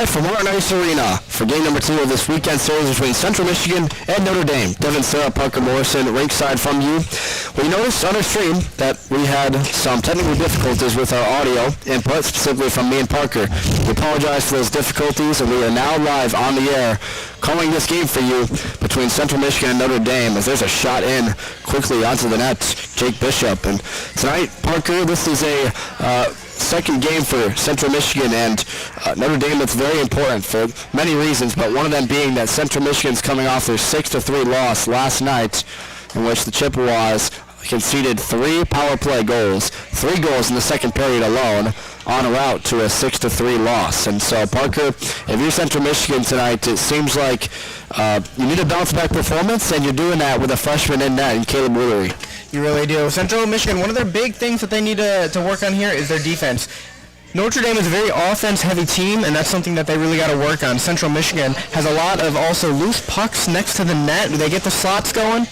live from Martin Ice Arena for game number 2 of this weekend series between Central Michigan and Notre Dame. Devin, Sarah, Parker Morrison, ringside from you. We noticed on our stream that we had some technical difficulties with our audio input, specifically from me and Parker. We apologize for those difficulties, and we are now live on the air calling this game for you between Central Michigan and Notre Dame, as there's a shot in quickly onto the net, Jake Bishop. And tonight, Parker, this is a second game for Central Michigan and Notre Dame that's very important for many reasons, but one of them being that Central Michigan's coming off their 6-3 loss last night, in which the Chippewas conceded 3 power play goals, 3 goals in the second period alone, on route to a 6-3 loss. And so, Parker, if you're Central Michigan tonight, it seems like you need a bounce-back performance, and you're doing that with a freshman in net, and Caleb Woolery. You really do. Central Michigan, one of their big things that they need to work on here is their defense. Notre Dame is a very offense-heavy team, and that's something that they really got to work on. Central Michigan has a lot of also loose pucks next to the net. Do they get the slots going?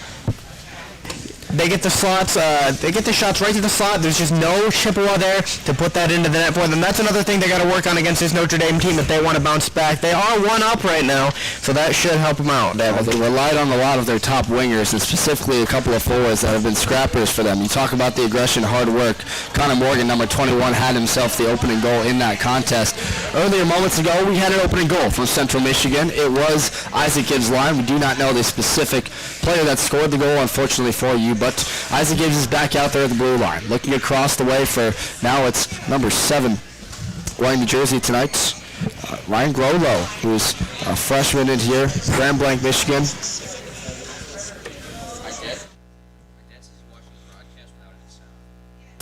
They get the slots, they get the shots right to the slot. There's just no Chippewa there to put that into the net for them. That's another thing they got to work on against this Notre Dame team if they want to bounce back. They are 1-up right now, so that should help them out. They relied on a lot of their top wingers, and specifically a couple of forwards that have been scrappers for them. You talk about the aggression, hard work. Connor Morgan, number 21, had himself the opening goal in that contest. Earlier moments ago, we had an opening goal from Central Michigan. It was Isaac Gibbs' line. We do not know the specific player that scored the goal, unfortunately for you, but Isaac Gibbs is back out there at the blue line, looking across the way for, now it's number 7 wearing the jersey tonight, Ryan Grolo, who's a freshman in here, Grand Blanc, Michigan.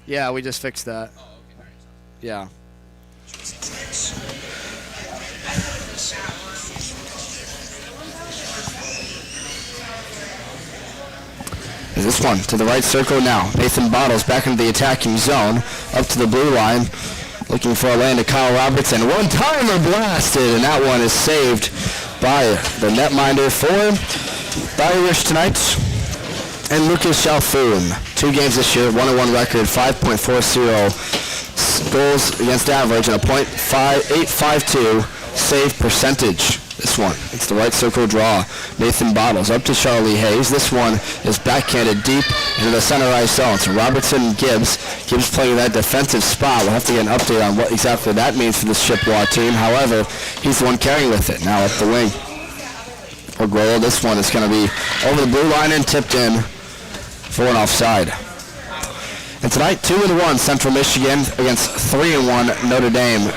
Yeah, we just fixed that. Yeah. This one to the right circle now. Nathan Bottles back into the attacking zone, up to the blue line, looking for a lane to Kyle Robertson. One-timer blasted, and that one is saved by the netminder for the Irish tonight. And Lucas Chalfoun, 2 games this year, 1-1 record, 5.40 goals against average, and a .852 save percentage. This one, it's the right circle draw. Nathan Bottles up to Charlie Hayes. This one is backhanded deep into the center ice zone. So Robertson and Gibbs playing that defensive spot. We'll have to get an update on what exactly that means for this Chippewa team. However, he's the one carrying with it now up the wing. For Grolo, this one is going to be over the blue line and tipped in for an offside. And tonight, 2-1 Central Michigan against 3-1 Notre Dame.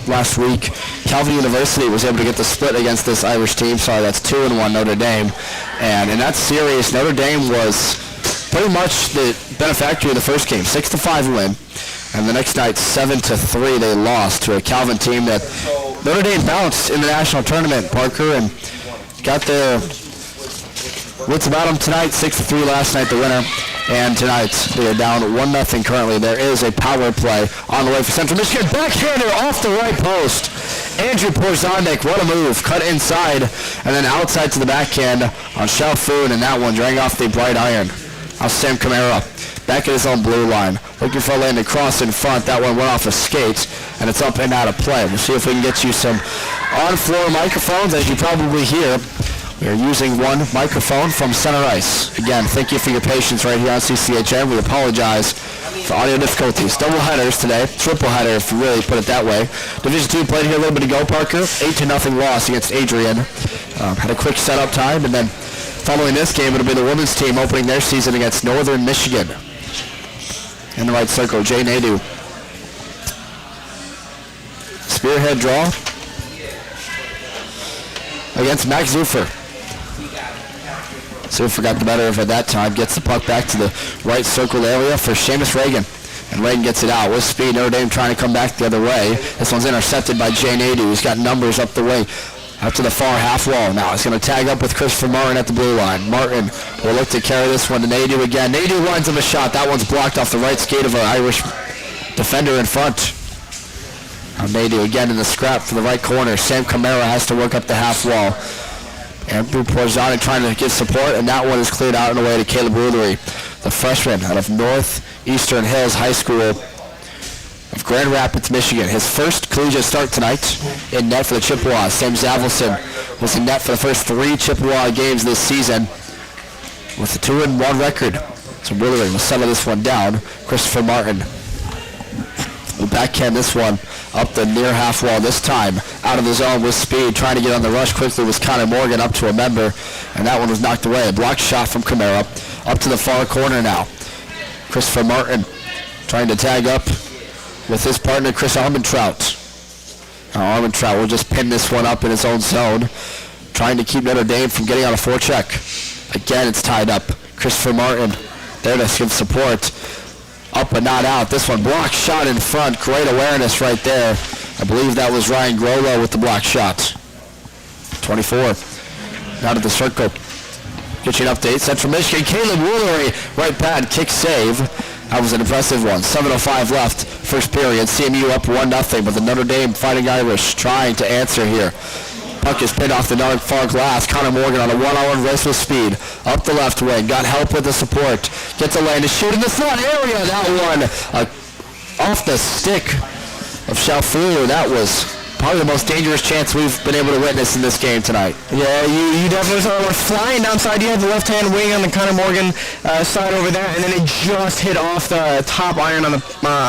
Last week, Calvin University was able to get the split against this Irish team. Sorry, that's 2-1 Notre Dame. And in that series, Notre Dame was pretty much the benefactor of the first game, 6-5 win. And the next night, 7-3, they lost to a Calvin team that Notre Dame bounced in the national tournament, Parker, and got their wits about them tonight. 6-3 last night, the winner. And tonight, they are down 1-0 currently. There is a power play on the way for Central Michigan. Backhander off the right post. Andrew Porzondek, what a move. Cut inside and then outside to the backhand on Chalfoun, and that one dragging off the bright iron. Now Sam Camara back at his own blue line. Looking for a lane to cross in front. That one went off a skate, and it's up and out of play. We'll see if we can get you some on-floor microphones, as you probably hear. We are using one microphone from center ice. Again, thank you for your patience right here on CCHN. We apologize for audio difficulties. Double headers today. Triple header, if you really put it that way. Division 2 played here a little bit ago, Parker. 8-0 loss against Adrian. Had a quick setup time, and then following this game, it'll be the women's team opening their season against Northern Michigan. In the right circle, Jay Nadeau. Spearhead draw against Max Zufer. Zufer got the better of it that time. Gets the puck back to the right circle area for Seamus Reagan. And Reagan gets it out with speed. Notre Dame trying to come back the other way. This one's intercepted by Jay Nadeau. He's got numbers up the wing. Out to the far half wall now. He's going to tag up with Christopher Martin at the blue line. Martin will look to carry this one to Nadeau again. Nadeau lines him a shot. That one's blocked off the right skate of an Irish defender in front. Now Nadeau again in the scrap for the right corner. Sam Camara has to work up the half wall. Andrew Porzonic trying to get support, and that one is cleared out and away to Caleb Woolery, the freshman out of Northeastern Hills High School. of Grand Rapids, Michigan. His first collegiate start tonight in net for the Chippewas. Sam Zavelson was in net for the first 3 Chippewa games this season with a 2-1 record. So Willery will settle this one down. Christopher Martin will backhand this one up the near half wall this time. Out of the zone with speed, trying to get on the rush quickly was Connor Morgan up to a member, and that one was knocked away. A blocked shot from Camara up to the far corner now. Christopher Martin trying to tag up with his partner Chris Armentrout. Now Armentrout will just pin this one up in his own zone, trying to keep Notre Dame from getting on a forecheck. Again, it's tied up. Christopher Martin there to give support. Up but not out. This one blocked shot in front. Great awareness right there. I believe that was Ryan Grolo with the block shot. 24. Out of the circle. Get you an update. Central Michigan. Caleb Woolery. Right pad. Kick save. That was an impressive one. 7:05 left. First period. CMU up 1-0. But the Notre Dame Fighting Irish trying to answer here. Puck is pinned off the far glass. Connor Morgan on a one-on-one race with speed. Up the left wing. Got help with the support. Gets a lane to shoot in the front area. That one off the stick of Chalfou. That was probably the most dangerous chance we've been able to witness in this game tonight. Yeah, you definitely saw it. Flying downside, you had the left-hand wing on the Connor Morgan side over there, and then it just hit off the top iron on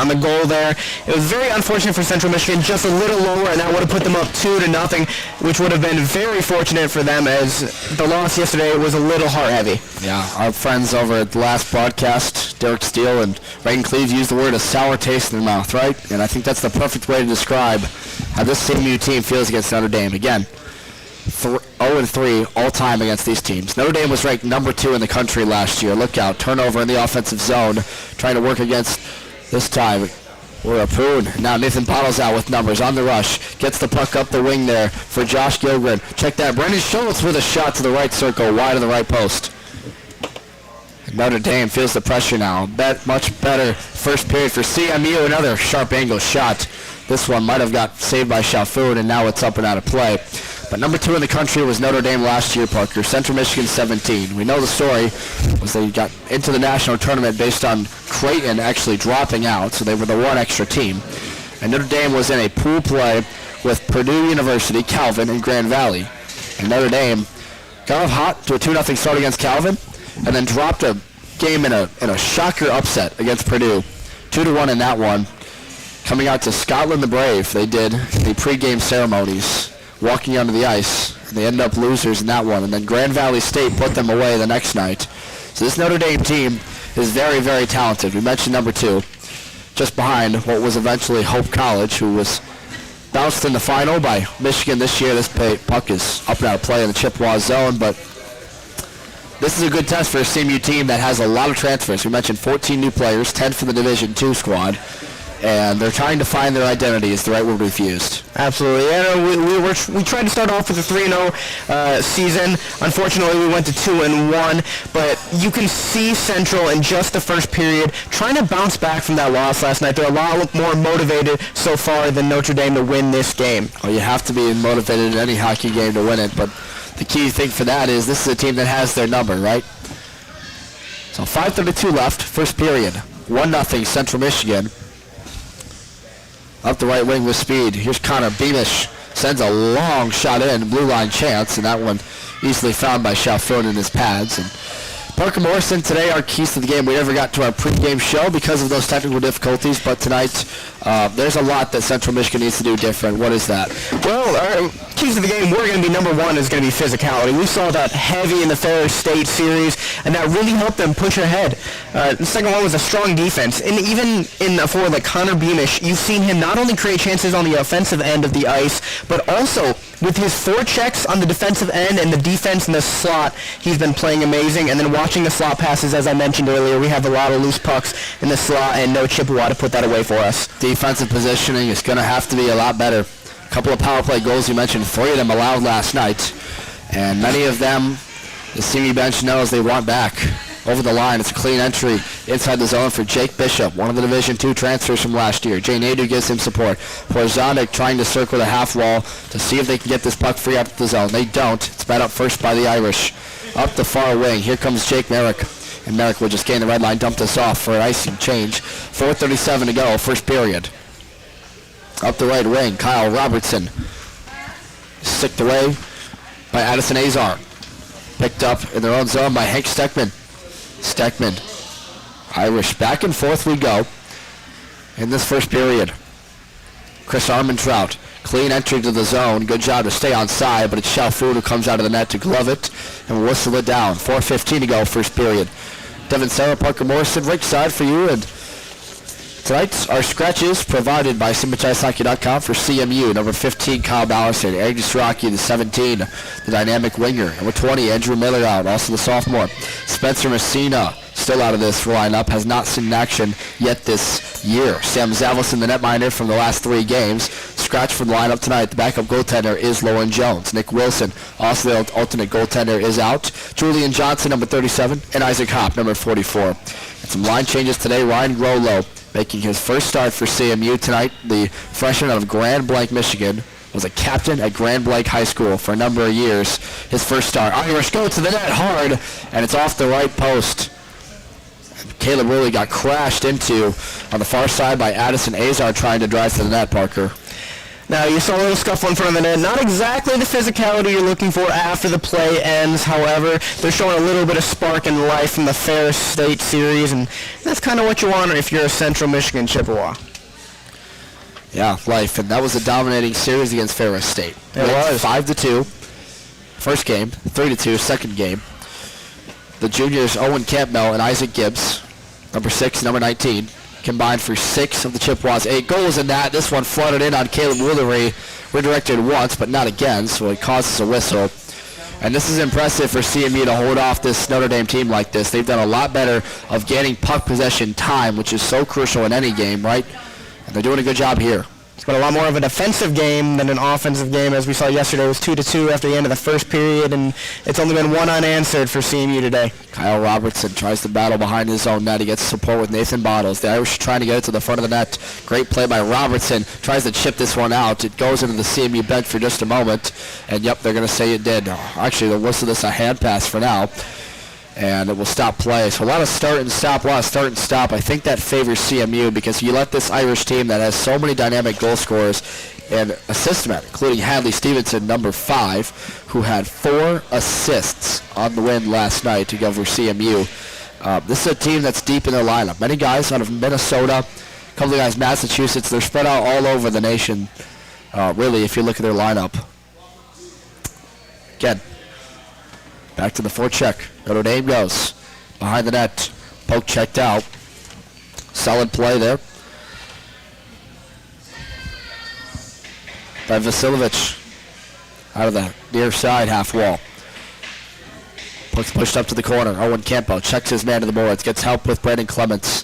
the goal there. It was very unfortunate for Central Michigan, just a little lower, and that would have put them up 2-0, which would have been very fortunate for them, as the loss yesterday was a little heart-heavy. Yeah, our friends over at the last broadcast, Derek Steele and Reagan Cleves, used the word a sour taste in their mouth, right? And I think that's the perfect way to describe how this CMU team feels against Notre Dame. Again, 0-3 all-time against these teams. Notre Dame was ranked number 2 in the country last year. Look out, turnover in the offensive zone, trying to work against this time. We're a poon. Now Nathan Bottles out with numbers on the rush. Gets the puck up the wing there for Josh Gilgren. Check that. Brendan Schultz with a shot to the right circle, wide of the right post. Notre Dame feels the pressure now. Much better first period for CMU. Another sharp angle shot. This one might have got saved by Chalfou, and now it's up and out of play. But number 2 in the country was Notre Dame last year, Parker. Central Michigan 17. We know the story was they got into the national tournament based on Creighton actually dropping out, so they were the one extra team. And Notre Dame was in a pool play with Purdue University, Calvin, and Grand Valley. And Notre Dame got off hot to a 2-0 start against Calvin, and then dropped a game in a shocker upset against Purdue. 2-1 in that one. Coming out to Scotland the Brave, they did the pregame ceremonies, walking onto the ice, and they ended up losers in that one. And then Grand Valley State put them away the next night. So this Notre Dame team is very, very talented. We mentioned number 2, just behind what was eventually Hope College, who was bounced in the final by Michigan this year. This puck is up and out of play in the Chippewa zone, but this is a good test for a CMU team that has a lot of transfers. We mentioned 14 new players, 10 for the Division II squad. And they're trying to find their identity is the right word we've used. Absolutely. Yeah, we tried to start off with a 3-0 season. Unfortunately, we went to 2-1. But you can see Central in just the first period trying to bounce back from that loss last night. They're a lot more motivated so far than Notre Dame to win this game. Oh, you have to be motivated in any hockey game to win it. But the key thing for that is this is a team that has their number, right? So 5:32 left, first period. 1-0 Central Michigan. Up the right wing with speed. Here's Connor Beamish. Sends a long shot in, blue line chance, and that one easily found by Chalfou in his pads. And Parker Morrison, today our keys to the game. We never got to our pregame show because of those technical difficulties, but tonight there's a lot that Central Michigan needs to do different. What is that? Well, our keys to the game, we're going to be number 1 is going to be physicality. We saw that heavy in the Ferris State series, and that really helped them push ahead. The second one was a strong defense. And even in a forward like Connor Beamish, you've seen him not only create chances on the offensive end of the ice, but also with his forechecks on the defensive end and the defense in the slot, he's been playing amazing. And then watching the slot passes, as I mentioned earlier, we have a lot of loose pucks in the slot and no Chippewa to put that away for us. Defensive positioning is going to have to be a lot better. A couple of power play goals you mentioned, 3 of them allowed last night. And many of them, the CMU bench knows they want back. Over the line, it's a clean entry inside the zone for Jake Bishop, one of the Division II transfers from last year. Jay Nadeau gives him support. Porzonic trying to circle the half wall to see if they can get this puck free up the zone. They don't. It's batted up first by the Irish. Up the far wing, here comes Jake Merrick. And Merrick will just gain the red line, dump this off for an icing change. 4:37 to go, first period. Up the right wing, Kyle Robertson. Sicked away by Addison Azar. Picked up in their own zone by Hank Steckman. Steckman. Irish back and forth we go in this first period. Chris Armentrout. Clean entry to the zone. Good job to stay on side, but it's Shalfood who comes out of the net to glove it and whistle it down. 4:15 to go, first period. Devin Sarah, Parker Morrison, Rick side for you. And tonight, our scratches provided by SimbaChiceHockey.com for CMU. Number 15, Kyle Ballison. Agnes Rocky, the 17, the dynamic winger. Number 20, Andrew Miller out, also the sophomore. Spencer Messina, still out of this lineup, has not seen action yet this year. Sam Zavelson, the netminder from the last 3 games. Scratch from the lineup tonight. The backup goaltender is Lauren Jones. Nick Wilson, also the alternate goaltender, is out. Julian Johnson, number 37, and Isaac Hopp, number 44. And some line changes today. Ryan Grolo making his first start for CMU tonight. The freshman out of Grand Blanc, Michigan, was a captain at Grand Blanc High School for a number of years. His first start. Irish go to the net hard, and it's off the right post. Caleb really got crashed into on the far side by Addison Azar trying to drive to the net, Parker. Now, you saw a little scuffle in front of the net. Not exactly the physicality you're looking for after the play ends. However, they're showing a little bit of spark and life from the Ferris State series, and that's kind of what you want if you're a Central Michigan Chippewa. Yeah, life, and that was a dominating series against Ferris State. It was. 5-2, first game, 3-2, second game. The juniors, Owen Campbell and Isaac Gibbs, number 6, number 19, combined for 6 of the Chippewas' 8 goals in that. This one flooded in on Caleb Woolery, redirected once, but not again, so it causes a whistle. And this is impressive for CMU to hold off this Notre Dame team like this. They've done a lot better of gaining puck possession time, which is so crucial in any game, right? And they're doing a good job here. It's been a lot more of a defensive game than an offensive game. As we saw yesterday, it was 2-2 after the end of the first period, and it's only been 1 unanswered for CMU today. Kyle Robertson tries to battle behind his own net. He gets support with Nathan Bottles. The Irish trying to get it to the front of the net. Great play by Robertson. Tries to chip this one out. It goes into the CMU bench for just a moment, and yep, they're going to say it did. Actually, they'll whistle this a hand pass for now, and it will stop play. So a lot of start and stop, I think that favors CMU because you let this Irish team that has so many dynamic goal scorers and assist men, including Hadley Stevenson, number 5, who had 4 assists on the win last night to go for CMU. This is a team that's deep in their lineup. Many guys out of Minnesota, a couple of guys Massachusetts. They're spread out all over the nation, really, if you look at their lineup. Again, back to the forecheck. Notre Dame goes behind the net. Poke checked out. Solid play there by Vasilevich out of the near side half wall. Puck's pushed up to the corner. Owen Campo checks his man to the boards. Gets help with Brandon Clements.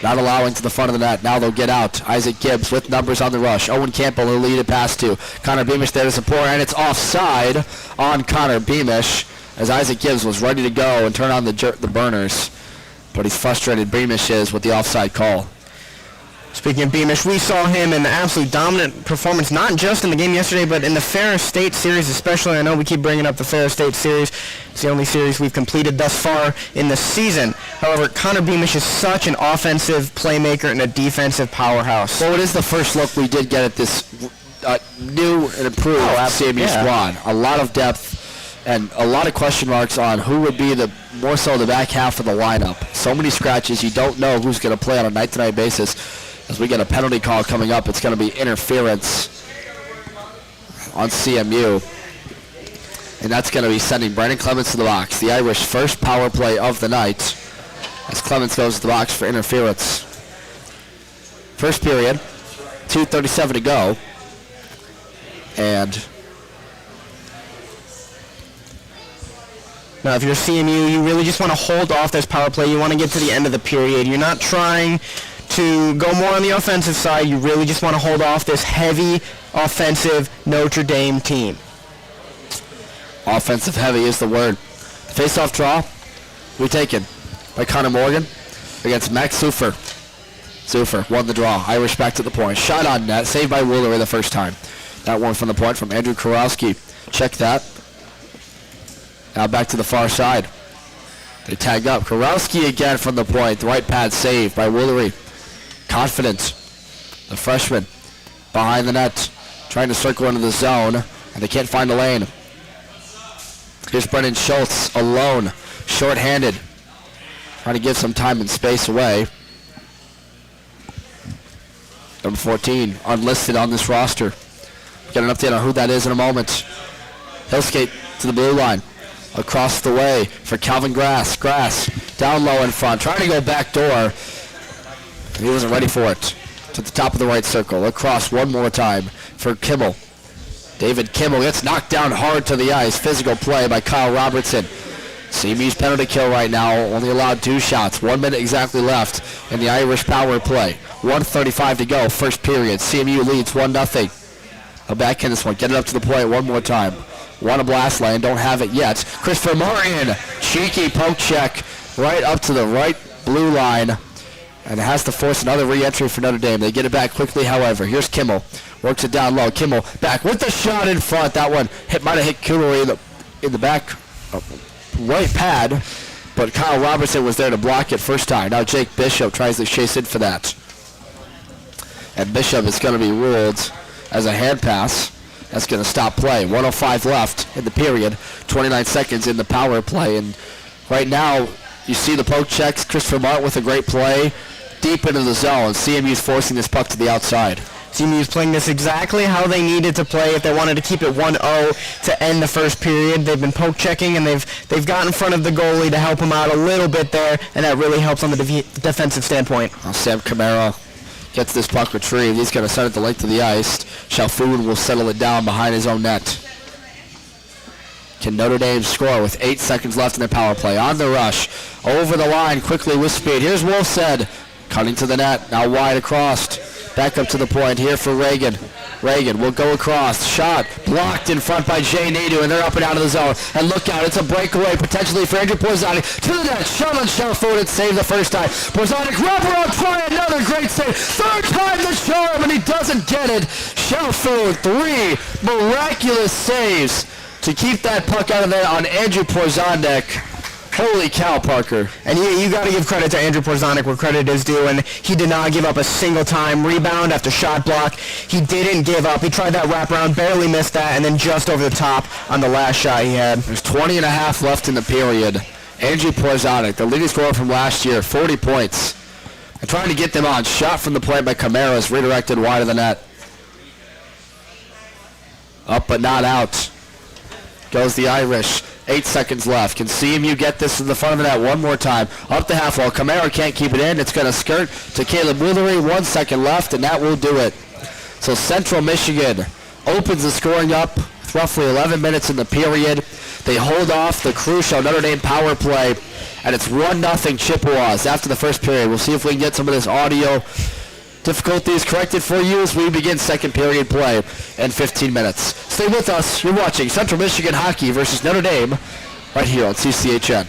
Not allowing to the front of the net. Now they'll get out. Isaac Gibbs with numbers on the rush. Owen Campbell will lead it pass to Connor Beamish there to support, and it's offside on Connor Beamish as Isaac Gibbs was ready to go and turn on the burners. But he's frustrated, Beamish is, with the offside call. Speaking of Beamish, we saw him in an absolute dominant performance, not just in the game yesterday, but in the Ferris State series especially. I know we keep bringing up the Ferris State series. It's the only series we've completed thus far in the season. However, Connor Beamish is such an offensive playmaker and a defensive powerhouse. Well, it is the first look we did get at this new and improved CMU squad. A lot of depth and a lot of question marks on who would be more so the back half of the lineup. So many scratches. You don't know who's going to play on a night-to-night basis. As we get a penalty call coming up, it's going to be interference on CMU. And that's going to be sending Brandon Clements to the box. The Irish first power play of the night as Clements goes to the box for interference. First period, 2:37 to go. And now, if you're CMU, you really just want to hold off this power play. You want to get to the end of the period. You're not trying to go more on the offensive side. You really just want to hold off this heavy offensive Notre Dame team. Offensive heavy is the word. Face-off draw, we taken by Connor Morgan against Max Zufer. Zufer won the draw. Irish back to the point. Shot on net, saved by Woolery the first time. That one from the point from Andrew Kurowski. Check that. Now back to the far side. They tag up. Kurowski again from the point. The right pad saved by Woolery. Confident. The freshman behind the net, trying to circle into the zone, and they can't find a lane. Here's Brennan Schultz alone, short-handed, trying to give some time and space away. Number 14, unlisted on this roster. Get an update on who that is in a moment. He'll skate to the blue line. Across the way for Calvin Grass. Grass down low in front, trying to go back door. He wasn't ready for it. To the top of the right circle. Across one more time for Kimmel. David Kimmel gets knocked down hard to the ice. Physical play by Kyle Robertson. CMU's penalty kill right now. Only allowed 2 shots. 1 minute exactly left in the Irish power play. 1:35 to go. First period. CMU leads 1-0. A back in this one. Get it up to the point one more time. Want a blast lane. Don't have it yet. Christopher Martin. Cheeky poke check right up to the right blue line. And has to force another re-entry for Notre Dame. They get it back quickly, however. Here's Kimmel. Works it down low. Kimmel back with the shot in front. That one might have hit Coolery in the back right pad. But Kyle Robertson was there to block it first time. Now Jake Bishop tries to chase in for that. And Bishop is going to be ruled as a hand pass. That's going to stop play. 1:05 left in the period. 29 seconds in the power play. And right now, you see the poke checks. Christopher Martin with a great play. Deep into the zone. CMU's forcing this puck to the outside. CMU's playing this exactly how they needed to play if they wanted to keep it 1-0 to end the first period. They've been poke checking, and they've got in front of the goalie to help him out a little bit there, and that really helps on the defensive standpoint. Sam Camara gets this puck retrieved. He's going to send it the length of the ice. Chalfoun will settle it down behind his own net. Can Notre Dame score with 8 seconds left in their power play? On the rush, over the line, quickly with speed. Here's Wolfsed, cutting to the net, now wide across. Back up to the point here for Reagan. Reagan will go across. Shot blocked in front by Jay Nadeau, and they're up and out of the zone. And look out, it's a breakaway potentially for Andrew Porzanic. To the net, shot on Chalfoun, and saved the first time. Porzanic, wraparound try, another great save. Third time the charm, and he doesn't get it. Chalfoun, 3 miraculous saves to keep that puck out of there on Andrew Porzanic. Holy cow, Parker. And you got to give credit to Andrew Porzanic where credit is due, and he did not give up a single time. Rebound after shot block. He didn't give up. He tried that wraparound, barely missed that, and then just over the top on the last shot he had. There's 20 and a half left in the period. Andrew Porzanic, the leading scorer from last year, 40 points. And trying to get them on. Shot from the point by Camara is redirected wide of the net. Up but not out. Goes the Irish. 8 seconds left. Can CMU get this to the front of the net one more time? Up the half wall. Camara can't keep it in. It's going to skirt to Caleb Woolery. 1 second left, and that will do it. So Central Michigan opens the scoring up with roughly 11 minutes in the period. They hold off the crucial Notre Dame power play, and it's 1-0 Chippewas after the first period. We'll see if we can get some of this audio difficulties corrected for you as we begin second period play in 15 minutes. Stay with us. You're watching Central Michigan Hockey versus Notre Dame right here on CCHN.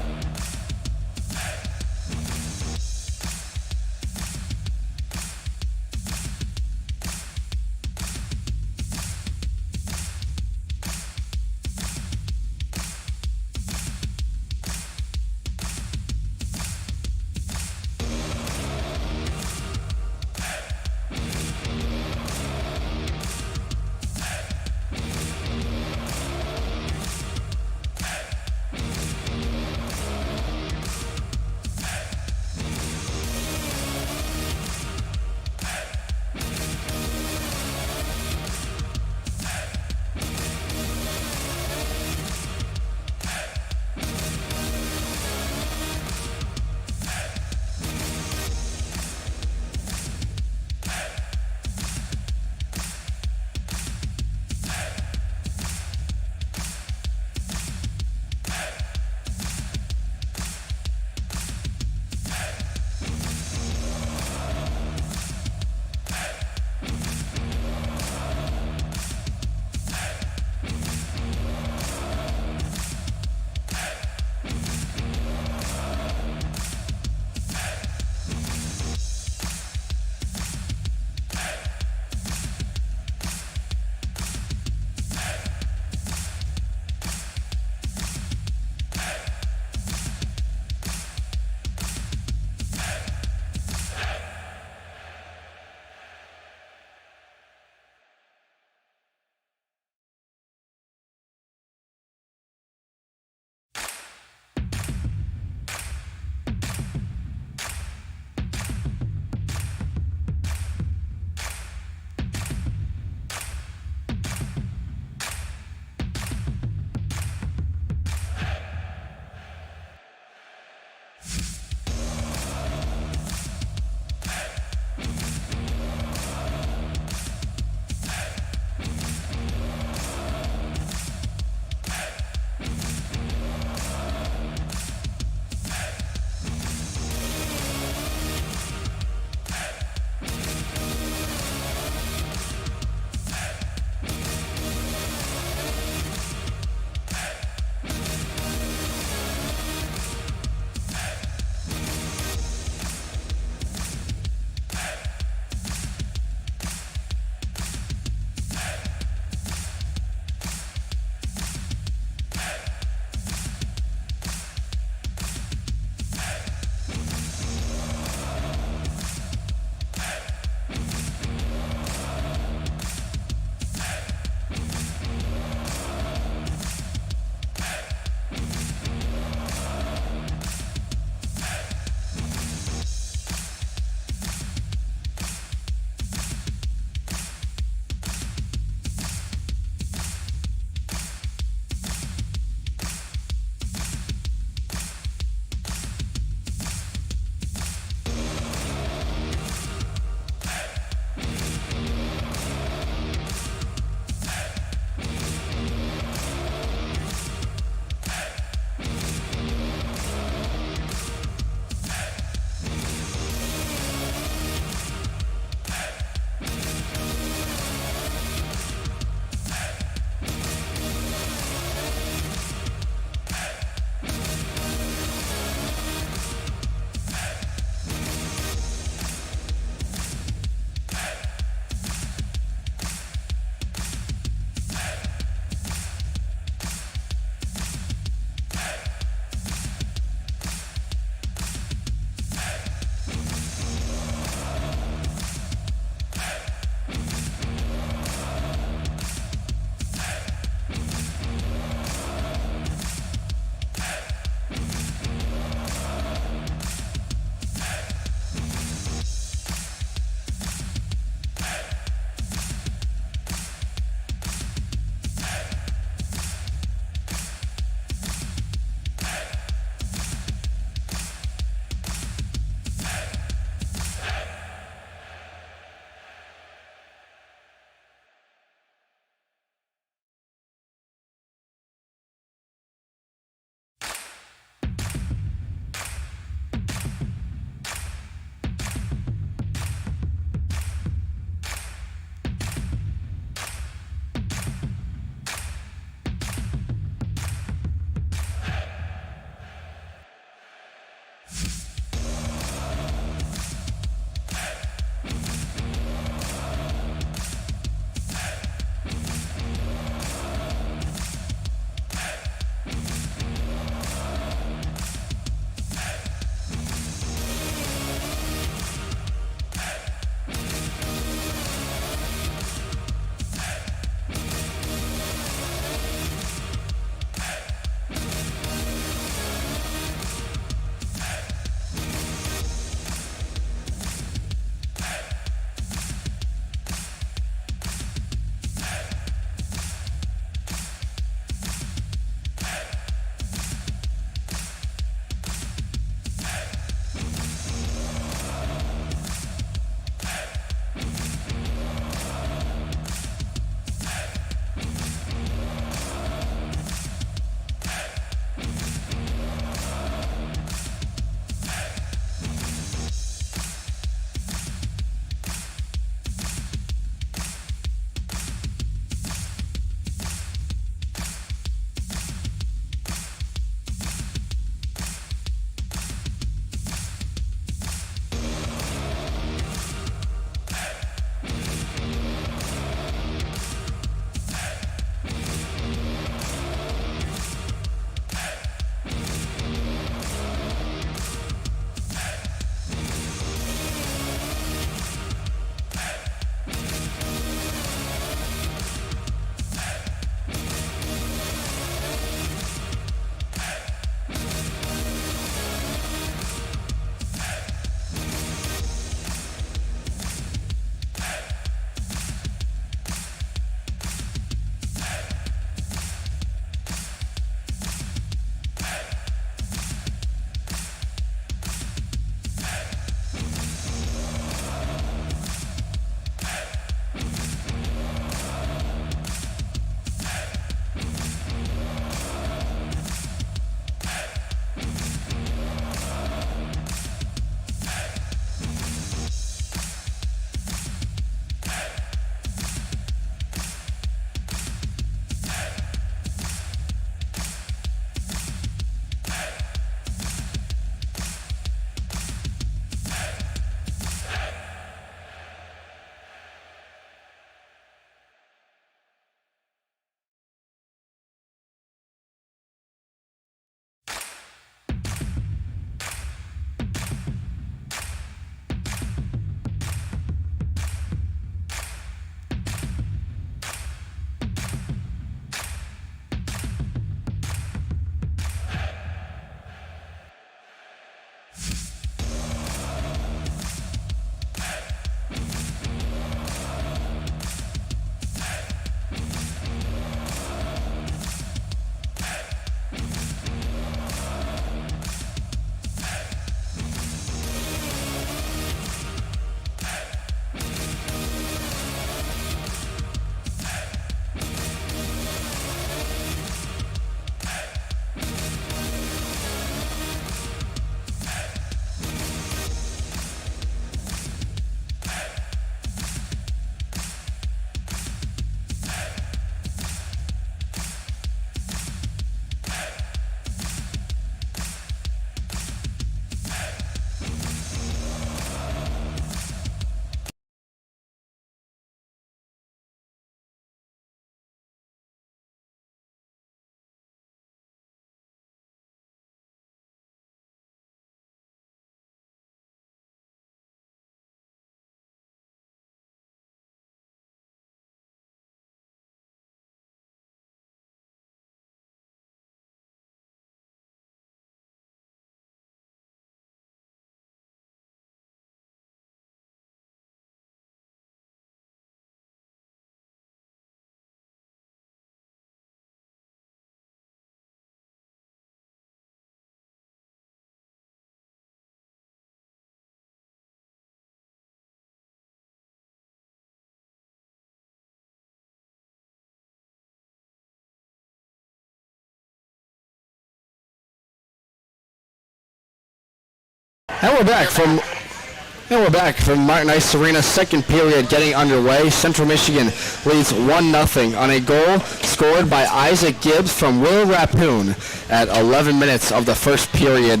And we're back from Martin Ice Arena. Second period getting underway. Central Michigan leads 1-0 on a goal scored by Isaac Gibbs from Will Rappoon at 11 minutes of the first period.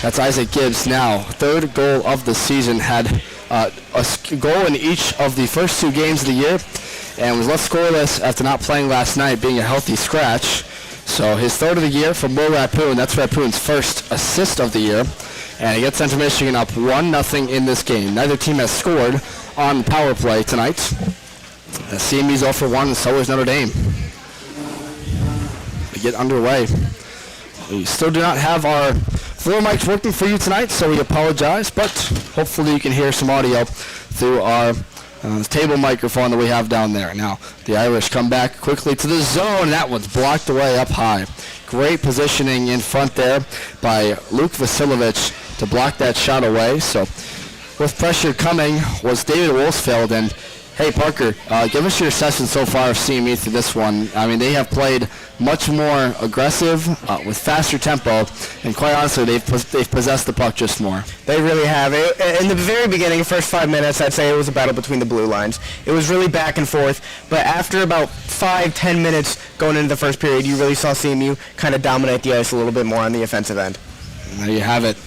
That's Isaac Gibbs now. Third goal of the season. Had a goal in each of the first 2 games of the year and was left scoreless after not playing last night, being a healthy scratch. So his third of the year from Will Rappoon. That's Rappoon's first assist of the year. And he gets Central Michigan up 1-0 in this game. Neither team has scored on power play tonight. CMU's 0 for 1, and so is Notre Dame. We get underway. We still do not have our floor mics working for you tonight, so we apologize, but hopefully you can hear some audio through our table microphone that we have down there. Now, the Irish come back quickly to the zone. That one's blocked away up high. Great positioning in front there by Luke Vasilovich to block that shot away. So with pressure coming was David Wolfsfeld. And hey, Parker, give us your assessment so far of CME through this one. I mean, they have played much more aggressive with faster tempo, and quite honestly, they've possessed the puck just more. They really have. In the very beginning, first 5 minutes, I'd say it was a battle between the blue lines. It was really back and forth, but after about 5-10 minutes going into the first period, you really saw CMU kind of dominate the ice a little bit more on the offensive end. And there you have it.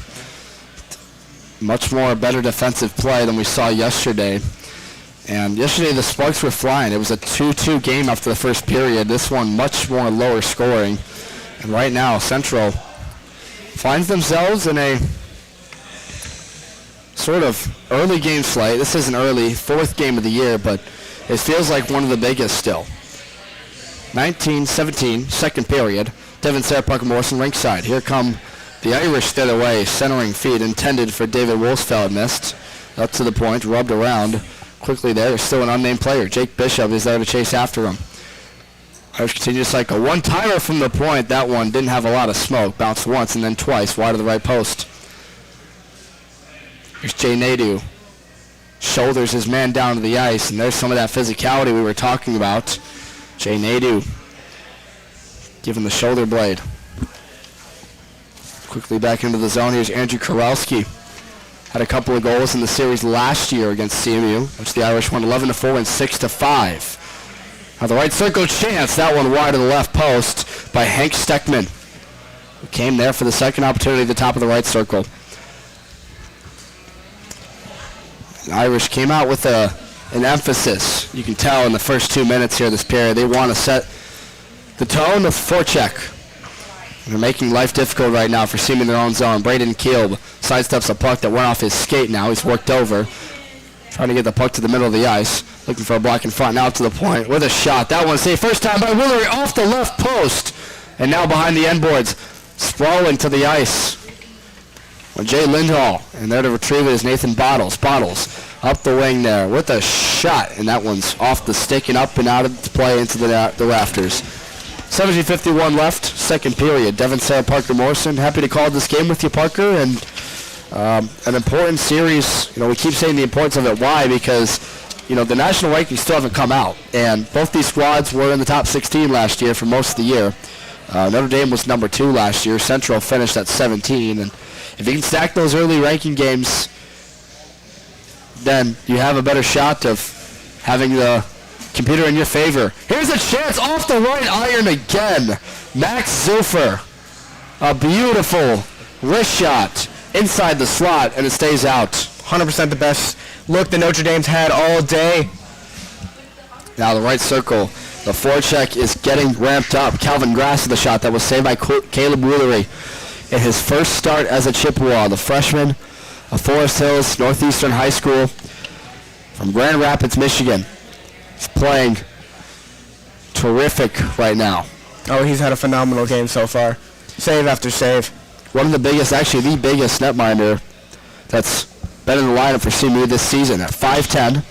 Much more better defensive play than we saw yesterday. And yesterday the Sparks were flying. It was a 2-2 game after the first period. This one much more lower scoring. And right now Central finds themselves in a sort of early game slate. This isn't early, 4th game of the year, but it feels like one of the biggest still. 19-17, second period. Devin Sarah, Parker Morrison, rinkside. Here come the Irish the other way, centering feed intended for David Wolfsfeld. Missed. Up to the point, rubbed around. Quickly there, there's still an unnamed player. Jake Bishop is there to chase after him. Irish continue to cycle. One-timer from the point. That one didn't have a lot of smoke. Bounced once and then twice wide of the right post. Here's Jay Nadeau. Shoulders his man down to the ice, and there's some of that physicality we were talking about. Jay Nadeau giving the shoulder blade. Quickly back into the zone. Here's Andrew Koralski. Had a couple of goals in the series last year against CMU, which the Irish won 11-4 and 6-5. Now the right circle chance. That one wide of the left post by Hank Steckman, who came there for the second opportunity at the top of the right circle. The Irish came out with an emphasis. You can tell in the first 2 minutes here of this period. They want to set the tone with forecheck. They're making life difficult right now for CMU in their own zone. Braden Kielb sidesteps a puck that went off his skate now. He's worked over. Trying to get the puck to the middle of the ice. Looking for a block in front. Now to the point with a shot. That one saved first time by Willery off the left post. And now behind the end boards. Sprawling to the ice. Jay Lindhall. And there to retrieve it is Nathan Bottles. Bottles up the wing there with a shot. And that one's off the stick and up and out of play into the rafters. 17:51 left, second period. Devin Sarah, Parker Morrison. Happy to call this game with you, Parker. And an important series. You know, we keep saying the importance of it. Why? Because, you know, the national rankings still haven't come out. And both these squads were in the top 16 last year for most of the year. Notre Dame was number 2 last year. Central finished at 17. And if you can stack those early ranking games, then you have a better shot of having the computer in your favor. Here's a chance off the right iron again. Max Zufer. A beautiful wrist shot inside the slot, and it stays out. 100% the best look that Notre Dame's had all day. Now the right circle. The forecheck is getting ramped up. Calvin Grass with the shot that was saved by Caleb Woolery in his first start as a Chippewa. The freshman of Forest Hills Northeastern High School from Grand Rapids, Michigan. He's playing terrific right now. Oh, he's had a phenomenal game so far. Save after save. One of the biggest, actually the biggest netminder that's been in the lineup for CMU this season at 5'10".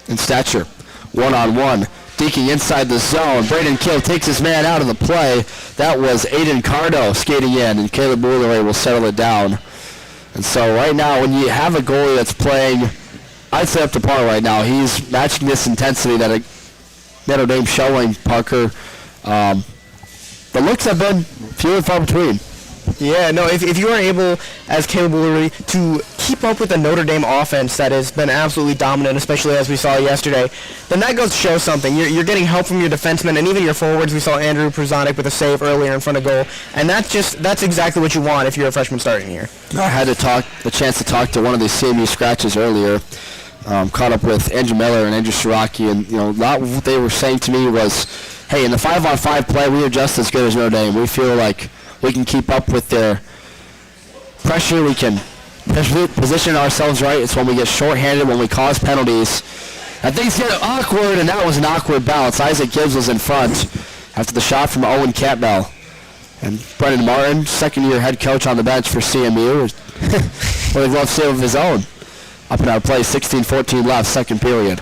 In stature. One-on-one. Deking inside the zone. Braden Kill takes his man out of the play. That was Aiden Cardo skating in, and Caleb Woolery will settle it down. And so right now, when you have a goalie that's playing, I'd say up to par right now, he's matching this intensity that Notre Dame showing, Parker. The looks have been few and far between. Yeah, no, if you are able, as Caleb Woolery, to keep up with the Notre Dame offense that has been absolutely dominant, especially as we saw yesterday, then that goes to show something. You're getting help from your defensemen and even your forwards. We saw Andrew Pruzanic with a save earlier in front of goal, and that's exactly what you want if you're a freshman starting here. I had the chance to talk to one of the CMU scratches earlier. Caught up with Andrew Miller and Andrew Shiraki, and a lot of what they were saying to me was, hey, in the 5-on-5 play, we are just as good as Notre Dame. We feel like we can keep up with their pressure. We can position ourselves right. It's when we get shorthanded, when we cause penalties, and things get awkward, and that was an awkward bounce. Isaac Gibbs was in front after the shot from Owen Campbell. And Brendan Martin, second-year head coach on the bench for CMU, with a glove save of his own. Up and out play, 16-14 left, second period.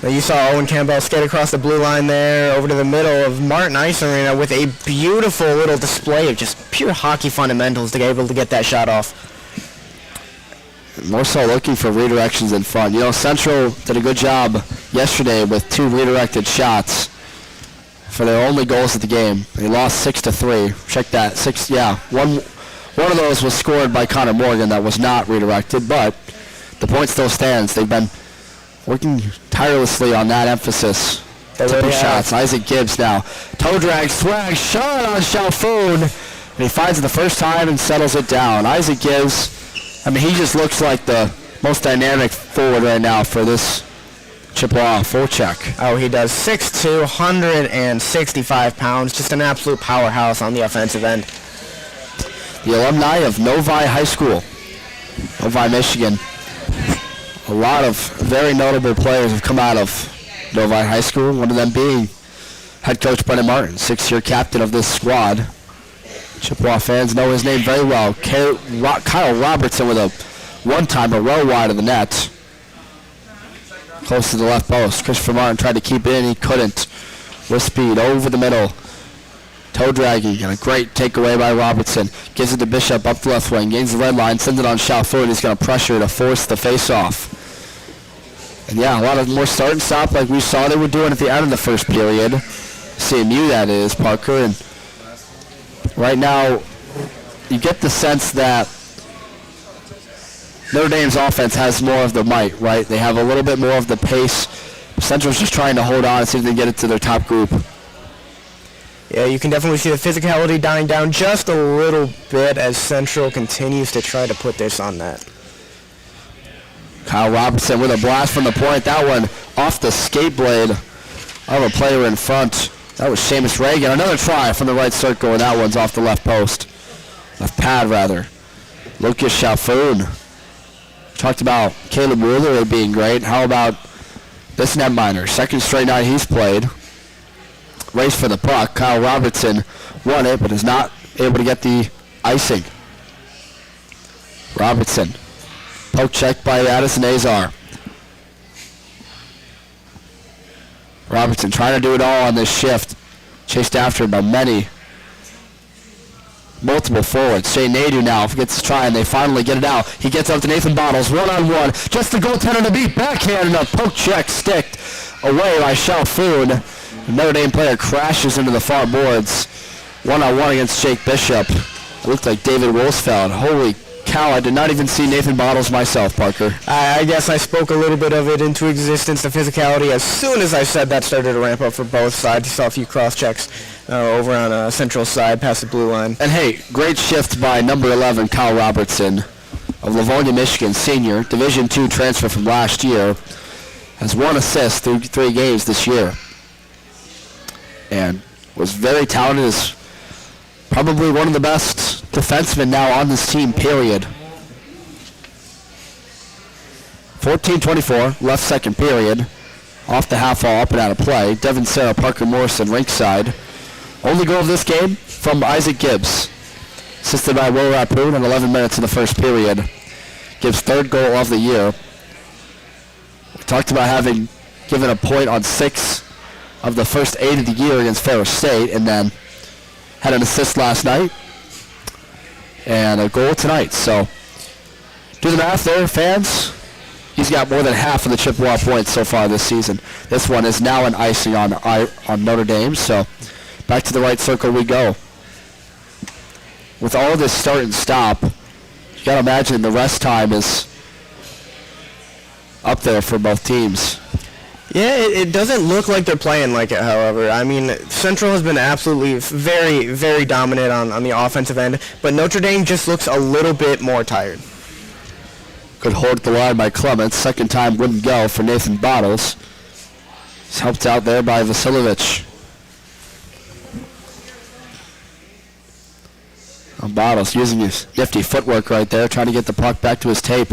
Now you saw Owen Campbell skate across the blue line there over to the middle of Martin Ice Arena with a beautiful little display of just pure hockey fundamentals to be able to get that shot off. More so looking for redirections in front. Central did a good job yesterday with 2 redirected shots for their only goals of the game. They lost 6-3. Check that. One of those was scored by Connor Morgan that was not redirected, but the point still stands. They've been working tirelessly on that emphasis. Tipping shots. Isaac Gibbs now. Toe drag, swag, shot on Chalfoun. And he finds it the first time and settles it down. Isaac Gibbs, he just looks like the most dynamic forward right now for this Chippewa full check. Oh, he does. 6'2", 165 pounds. Just an absolute powerhouse on the offensive end. The alumni of Novi High School, Novi, Michigan. A lot of very notable players have come out of Novi High School, one of them being head coach Brendan Martin, 6-year captain of this squad. Chippewa fans know his name very well. Kyle Robertson with a one-timer well wide of the net. Close to the left post. Christopher Martin tried to keep it in. He couldn't. With speed over the middle. Toe dragging and a great takeaway by Robertson. Gives it to Bishop up the left wing. Gains the red line. Sends it on Chalfoun. He's going to pressure to force the face-off. And a lot of more start and stop like we saw they were doing at the end of the first period. CMU, that is, Parker. And right now, you get the sense that Notre Dame's offense has more of the might, right? They have a little bit more of the pace. Central's just trying to hold on and see if they can get it to their top group. Yeah, you can definitely see the physicality dying down just a little bit as Central continues to try to put this on net. Kyle Robertson with a blast from the point. That one off the skate blade of a player in front. That was Seamus Reagan. Another try from the right circle, and that one's off the left post. Left pad, rather. Lucas Chalfoun. Talked about Caleb Woolery being great. How about this netminder? Second straight night he's played. Race for the puck. Kyle Robertson won it, but is not able to get the icing. Robertson. Poke check by Addison Azar. Robertson trying to do it all on this shift. Chased after by multiple forwards. Shane Nadeau now gets his try, and they finally get it out. He gets up to Nathan Bottles, one-on-one. Just the goaltender to beat. Backhand and a poke check sticked away by Chalfoun. The Notre Dame player crashes into the far boards. One-on-one against Jake Bishop. It looked like David Wolfsfeld. Holy cow, I did not even see Nathan Bottles myself, Parker. I guess I spoke a little bit of it into existence, the physicality. As soon as I said that started to ramp up for both sides. You saw a few cross-checks over on Central side past the blue line. And hey, great shift by number 11, Kyle Robertson of Livonia, Michigan, senior, Division II transfer from last year. Has 1 assist through 3 games this year. And was very talented, is probably one of the best defensemen now on this team, period. 14:24, left second period. Off the half wall, up and out of play. Devin Sarah, Parker Morrison, rinkside. Only goal of this game from Isaac Gibbs. Assisted by Will Rappoon in 11 minutes of the first period. Gibbs' third goal of the year. We talked about having given a point on 6 of the first 8 of the year against Ferris State, and then had an assist last night and a goal tonight. So do the math there, fans. He's got more than half of the Chippewa points so far this season. This one is now an icing on Notre Dame, so back to the right circle we go. with all this start and stop, you got to imagine the rest time is up there for both teams. Yeah, it doesn't look like they're playing like it, however. I mean, Central has been absolutely very, very dominant on the offensive end, but Notre Dame just looks a little bit more tired. Good hold at the line by Clements. Second time wouldn't go for Nathan Bottles. He's helped out there by Vasilovich. Bottles using his nifty footwork right there, trying to get the puck back to his tape.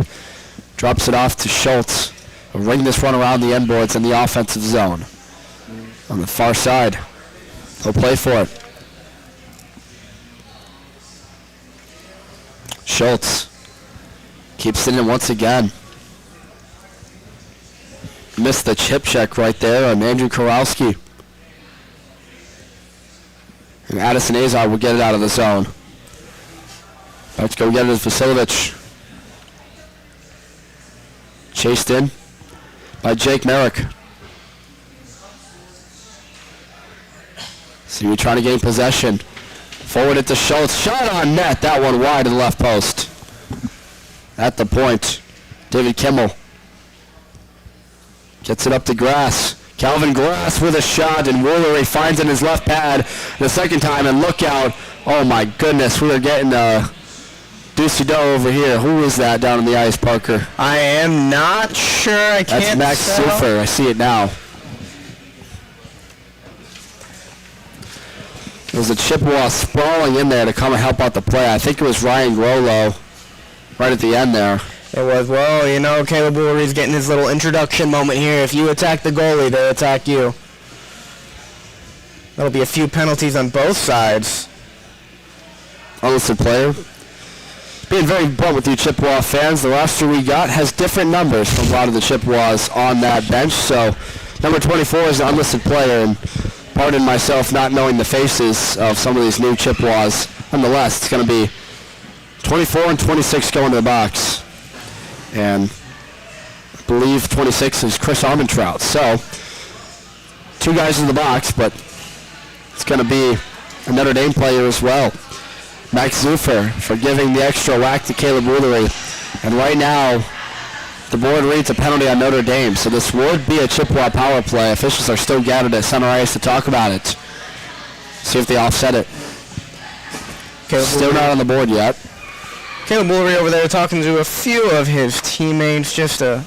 Drops it off to Schultz. He'll ring this one around the end boards in the offensive zone. On the far side. He'll play for it. Schultz keeps it in once again. Missed the chip check right there on Andrew Kowalski. And Addison Azar will get it out of the zone. Let's go get it as Vasilovich. Chased in by Jake Merrick. So you're trying to gain possession. Forward it to Schultz. Shot on net. That one wide to the left post. At the point, David Kimmel gets it up to Grass. Calvin Grass with a shot, and Woolery finds it in his left pad the second time, and look out. Oh my goodness, we are getting Deucey over here. Who is that down on the ice, Parker? I am not sure. I can't That's Max tell. Sufer. I see it now. There was a Chippewa sprawling in there to come and help out the play. I think it was Ryan Grolo right at the end there. It was, well, you know, Caleb Woolery's getting his little introduction moment here. If you attack the goalie, they'll attack you. That'll be a few penalties on both sides. Unlisted player. Being very blunt with you Chippewa fans, the roster we got has different numbers from a lot of the Chippewas on that bench. So number 24 is an unlisted player, and pardon myself not knowing the faces of some of these new Chippewas. Nonetheless, it's going to be 24 and 26 going to the box. And I believe 26 is Chris Armentrout. So, two guys in the box, but it's going to be a Notre Dame player as well. Max Zufer for giving the extra whack to Caleb Woolery. And right now, the board reads a penalty on Notre Dame. So this would be a Chippewa power play. Officials are still gathered at center ice to talk about it. See if they offset it. Still not on the board yet. Caleb Woolery over there talking to a few of his teammates. Just a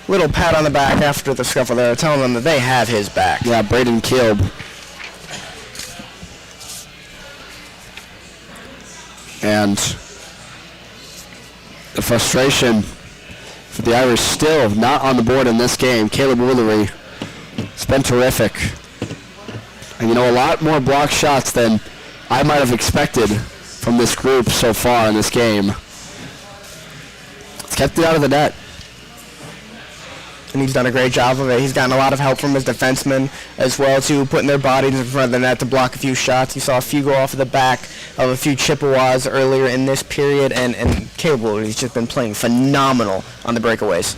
little pat on the back after the scuffle there, telling them that they have his back. Yeah, Braden Kilb. And the frustration for the Irish still not on the board in this game. Caleb Woolery has been terrific. And you know, a lot more block shots than I might have expected from this group so far in this game. It's kept it out of the net. And he's done a great job of it. He's gotten a lot of help from his defensemen as well, too, putting their bodies in front of the net to block a few shots. You saw a few go off of the back of a few Chippewas earlier in this period, and Caleb Woolery's just been playing phenomenal on the breakaways.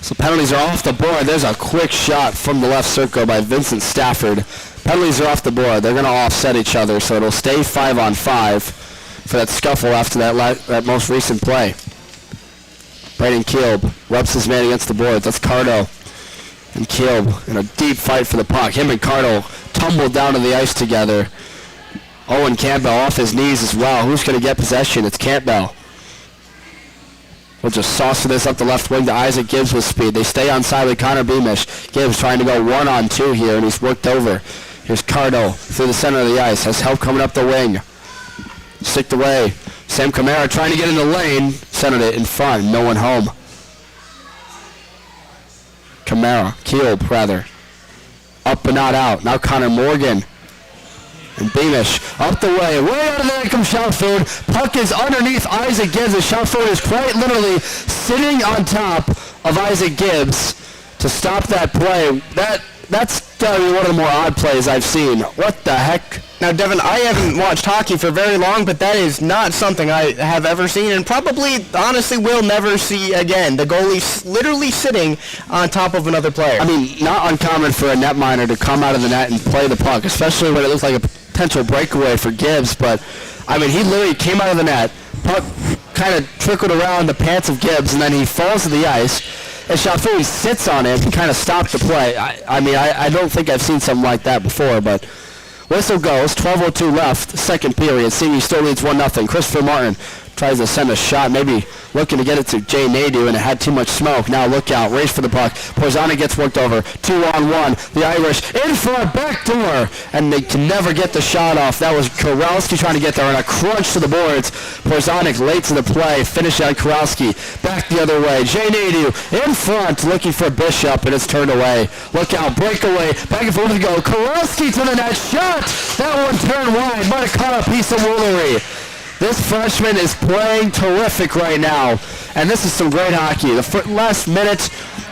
So penalties are off the board. There's a quick shot from the left circle by Vincent Stafford. Penalties are off the board. They're going to offset each other, so it'll stay 5-on-5 for that scuffle after that most recent play. Braden Kilb rubs his man against the boards. That's Cardo and Kilb in a deep fight for the puck. Him and Cardo tumbled down to the ice together. Owen Campbell off his knees as well. Who's going to get possession? It's Campbell. We'll just saucer this up the left wing to Isaac Gibbs with speed. They stay on side with Connor Beamish. Gibbs trying to go 1-on-2 here, and he's worked over. Here's Cardo through the center of the ice. Has help coming up the wing. Sticked away. Sam Camara trying to get in the lane. Centered it in front. No one home. Kilb, rather. Up but not out. Now Connor Morgan. And Beamish up the way. Way out of there comes Shoutford. Puck is underneath Isaac Gibbs. And Shoutford is quite literally sitting on top of Isaac Gibbs to stop that play. That's got to be one of the more odd plays I've seen. What the heck? Now, Devin, I haven't watched hockey for very long, but that is not something I have ever seen and probably, honestly, will never see again. The goalie literally sitting on top of another player. I mean, not uncommon for a netminer to come out of the net and play the puck, especially when it looks like a potential breakaway for Gibbs, but I mean, he literally came out of the net, puck kind of trickled around the pants of Gibbs, and then he falls to the ice. And Shafui sits on him and kind of stopped the play. I don't think I've seen something like that before, but whistle goes, 12:02 left, second period. CMU still leads 1-0. Christopher Martin tries to send a shot, maybe looking to get it to Jay Nadeau, and it had too much smoke. Now look out, race for the puck. Porzana gets worked over, 2-on-1. The Irish in for a backdoor, and they can never get the shot off. That was Kowalski trying to get there, and a crunch to the boards. Porzanic late to the play, finish on Kowalski, back the other way. Jay Nadeau in front, looking for Bishop, and it's turned away. Look out, breakaway, back and forth to go. Kowalski to the net, shot! That one turned wide, might have caught a piece of Woolery. This freshman is playing terrific right now, and this is some great hockey. The last minute,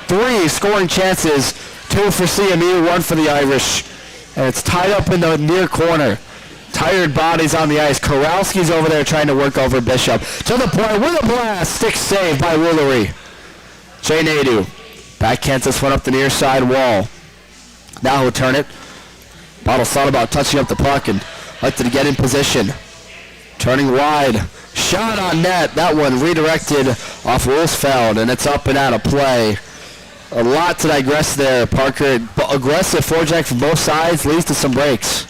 3 scoring chances, 2 for CMU, 1 for the Irish, and it's tied up in the near corner. Tired bodies on the ice. Kowalski's over there trying to work over Bishop. To the point with a blast, stick save by Woolery. Jay Nadeau backhands this one up the near side wall. Now he'll turn it. Bottles thought about touching up the puck and like to get in position. Turning wide, shot on net. That one redirected off Wolfsfeld, and it's up and out of play. A lot to digress there, Parker. Aggressive forecheck from both sides leads to some breaks.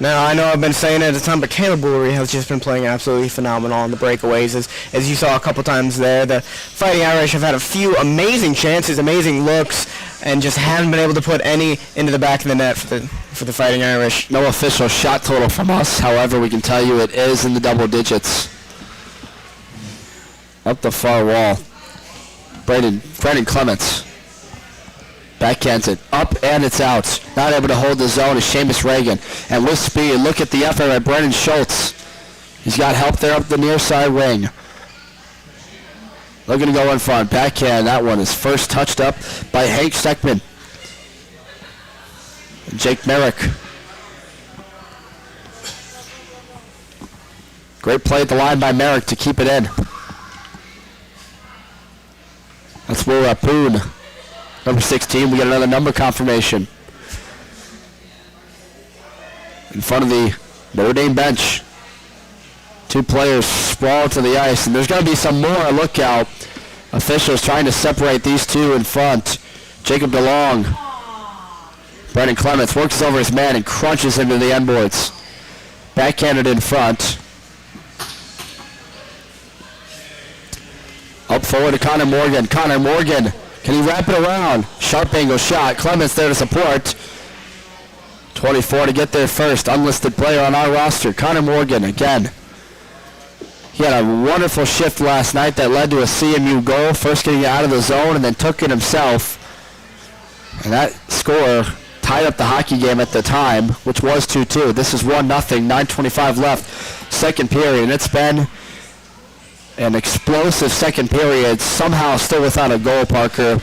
Now, I know I've been saying it at the time, but Caleb Woolery has just been playing absolutely phenomenal on the breakaways. As you saw a couple times there, the Fighting Irish have had a few amazing chances, amazing looks, and just haven't been able to put any into the back of the net for the Fighting Irish. No official shot total from us. However, we can tell you it is in the double digits. Up the far wall. Brandon Clements backhands it up, and it's out. Not able to hold the zone is Seamus Reagan. And with speed, look at the effort by Brendan Schultz. He's got help there up the near side wing. Looking to go in front. Backhand, that one is first touched up by Hank Steckman. And Jake Merrick. Great play at the line by Merrick to keep it in. That's Will Rapoon. Number 16, we get another number confirmation. In front of the Notre Dame bench. 2 players sprawled to the ice, and there's going to be some more. Look out. Officials trying to separate these 2 in front. Jacob DeLong. Brendan Clements works over his man and crunches into the end boards. Backhanded in front. Up forward to Connor Morgan. Connor Morgan. Can he wrap it around? Sharp angle shot. Clements there to support. 24 to get there first. Unlisted player on our roster. Connor Morgan again. He had a wonderful shift last night that led to a CMU goal. First getting it out of the zone and then took it himself. And that score tied up the hockey game at the time, which was 2-2. This is 1-0. 9:25 left. Second period. It's been an explosive second period, somehow still without a goal, Parker,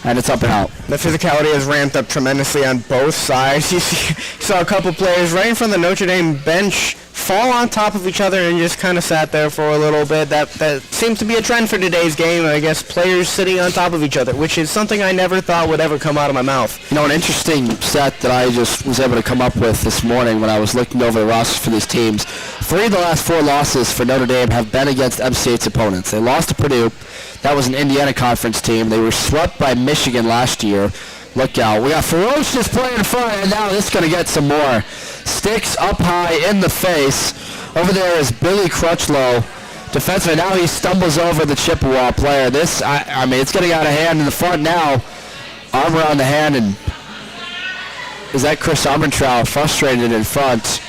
and it's up and out. The physicality has ramped up tremendously on both sides. You saw a couple players right in front of the Notre Dame bench fall on top of each other and just kind of sat there for a little bit. That seems to be a trend for today's game, I guess, players sitting on top of each other, which is something I never thought would ever come out of my mouth. You know, an interesting set that I just was able to come up with this morning when I was looking over the rosters for these teams. 3 of the last 4 losses for Notre Dame have been against MCH's opponents. They lost to Purdue. That was an Indiana Conference team. They were swept by Michigan last year. Look out. We got ferocious play in front, and now this is going to get some more. Sticks up high in the face. Over there is Billy Crutchlow, defenseman. Now he stumbles over the Chippewa player. This, I mean, it's getting out of hand in the front now. Arm around the hand, and is that Chris Armentrout frustrated in front?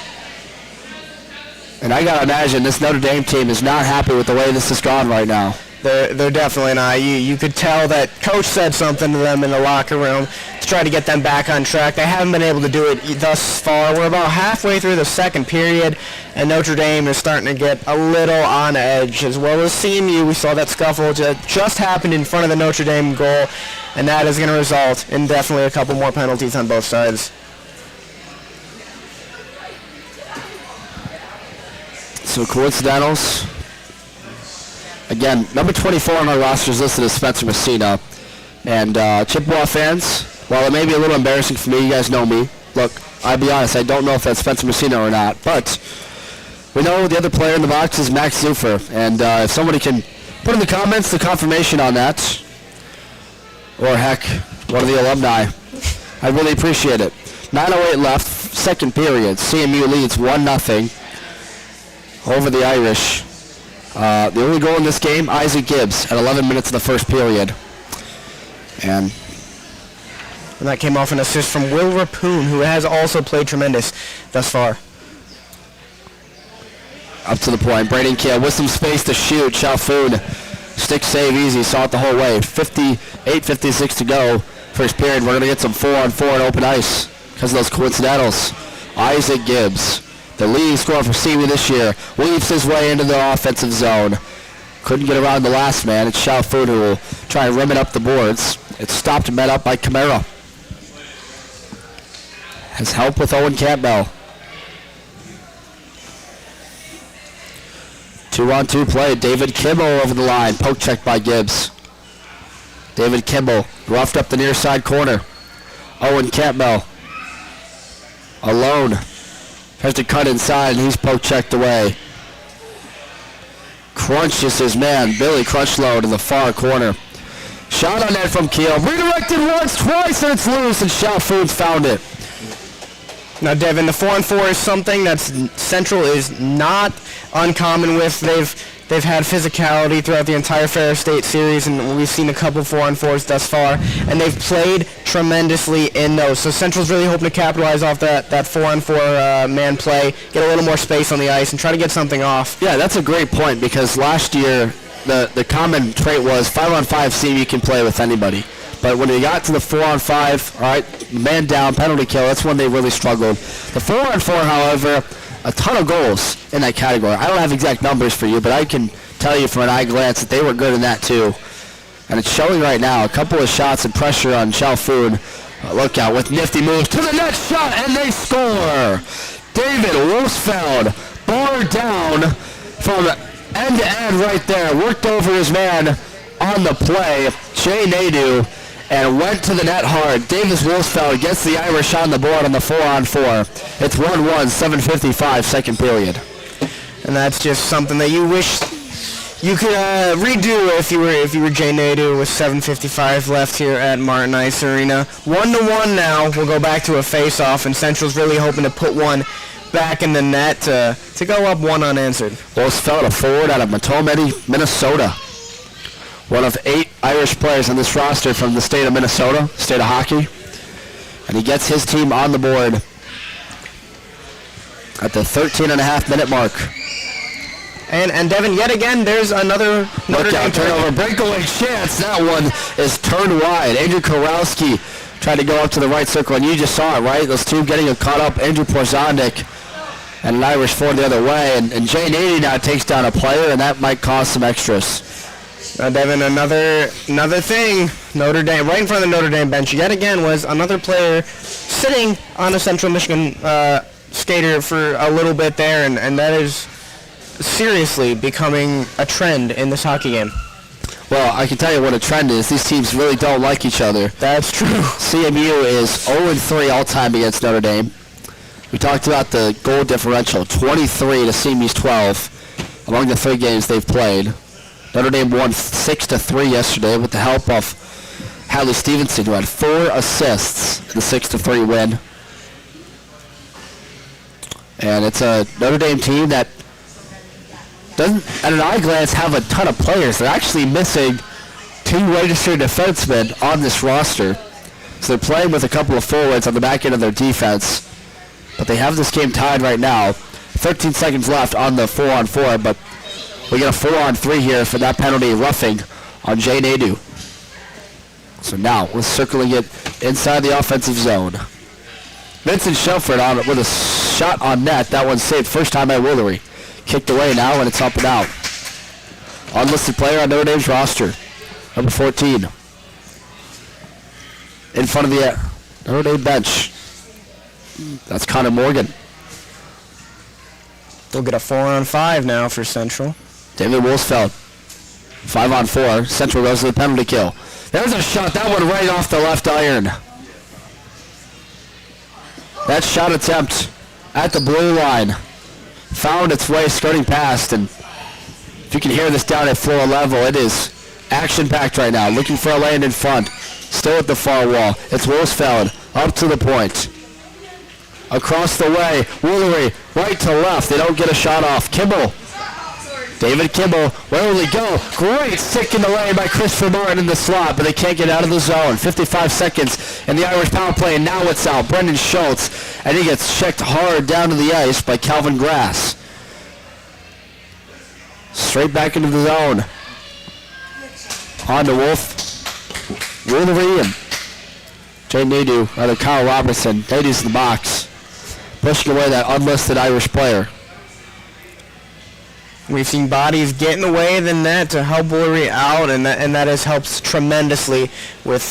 And I got to imagine this Notre Dame team is not happy with the way this has gone right now. They're definitely not. You could tell that Coach said something to them in the locker room to try to get them back on track. They haven't been able to do it thus far. We're about halfway through the second period, and Notre Dame is starting to get a little on edge. As well as CMU, we saw that scuffle just happened in front of the Notre Dame goal, and that is going to result in definitely a couple more penalties on both sides. So coincidentals. Again, number 24 on our roster is listed as Spencer Messina. And Chippewa fans, while it may be a little embarrassing for me, you guys know me. Look, I'll be honest, I don't know if that's Spencer Messina or not. But We know the other player in the box is Max Zufer, and if somebody can put in the comments the confirmation on that, or heck, one of the alumni, I'd really appreciate it. 9:08 left, second period. CMU leads 1-0 over the Irish. The only goal in this game, Isaac Gibbs, at 11 minutes of the first period. And that came off an assist from Will Rapoon, who has also played tremendous thus far. Up to the point. Braden Kiel with some space to shoot. Chalfoun, stick save easy. Saw it the whole way. 58-56 to go. First period. We're going to get some 4-on-4 on open ice because of those coincidentals. Isaac Gibbs, the leading scorer for CMU this year, weaves his way into the offensive zone. Couldn't get around the last man. It's Chalfoun who will try and rim it up the boards. It's stopped and met up by Camara. Has help with Owen Campbell. 2-on-2 play. David Kimball over the line. Poke check by Gibbs. David Kimball roughed up the near side corner. Owen Campbell alone. Tries to cut inside and he's poke checked away. Crunches his man. Billy Crutchlow to the far corner. Shot on net from Kiel. Redirected once, twice, and it's loose, and Chalfoun's found it. Now, Devin, the 4-on-4 is something that Central is not uncommon with. They've had physicality throughout the entire Ferris State series, and we've seen a couple 4-on-4s thus far, and they've played tremendously in those. So Central's really hoping to capitalize off that 4-on-4 man play, get a little more space on the ice, and try to get something off. Yeah, that's a great point because last year the common trait was 5-on-5 CMU can play with anybody. But when they got to the 4-on-5, all right, man down, penalty kill, that's when they really struggled. The 4-on-4, however, a ton of goals in that category. I don't have exact numbers for you, but I can tell you from an eye glance that they were good in that too. And it's showing right now. A couple of shots and pressure on Chalfoun. Look out with nifty moves to the net shot, and they score. David Wolfsfeld, bar down from end to end right there. Worked over his man on the play. Jay Nadeau. And went to the net hard. Davis Wolfsfeld gets the Irish on the board on the 4-on-4. It's 1-1, 7:55, second period. And that's just something that you wish you could redo if you were Jay Nadeau with 7:55 left here at Martin Ice Arena. 1-1 now. We'll go back to a face-off, and Central's really hoping to put one back in the net to go up one unanswered. Wolfsfeld, a forward out of Matomedi, Minnesota. One of 8 Irish players on this roster from the state of Minnesota, state of hockey. And he gets his team on the board at the 13.5-minute mark. And Devin, yet again, there's another Notre Dame turnover, breakaway chance. That one is turned wide. Andrew Korowski tried to go up to the right circle, and you just saw it, right? Those two getting caught up. Andrew Porzondik and an Irish forward the other way. And Jay Nadeau now takes down a player, and that might cause some extras. Devin, another thing, Notre Dame, right in front of the Notre Dame bench, yet again, was another player sitting on a Central Michigan skater for a little bit there, and that is seriously becoming a trend in this hockey game. Well, I can tell you what a trend is. These teams really don't like each other. That's true. CMU is 0-3 all-time against Notre Dame. We talked about the goal differential, 23 to CMU's 12 among the 3 games they've played. Notre Dame won 6-3 yesterday with the help of Hadley Stevenson, who had 4 assists in the 6-3 win. And it's a Notre Dame team that doesn't, at an eye glance, have a ton of players. They're actually missing 2 registered defensemen on this roster. So they're playing with a couple of forwards on the back end of their defense. But they have this game tied right now. 13 seconds left on the 4-on-4, but we get a 4-on-3 here for that penalty roughing on Jay Nadeau. So now we're circling it inside the offensive zone. Vincent Shelford on with a shot on net. That one saved first time by Woolery. Kicked away now, and it's up and out. Unlisted player on Notre Dame's roster, number 14. In front of the Notre Dame bench. That's Connor Morgan. They'll get a 4-on-5 now for Central. David Wolfsfeld, 5-on-4. Central goes to the penalty kill. There's a shot. That one right off the left iron. That shot attempt at the blue line. found its way skirting past, and if you can hear this down at floor level, it is action-packed right now. Looking for a lane in front. Still at the far wall. It's Wolfsfeld up to the point. Across the way, Woolery right to left. They don't get a shot off. Kimball. David Kimball, where will he go? Great stick in the lane by Christopher Martin in the slot, but they can't get out of the zone. 55 seconds in the Irish power play, and now it's out. Brendan Schultz, and he gets checked hard down to the ice by Calvin Grass. Straight back into the zone. On to Woolery and Jay Nadeau, rather Kyle Robertson. Nadeau's in the box, pushing away that unlisted Irish player. We've seen bodies get in the way of the net to help Woolery out, and that has helped tremendously with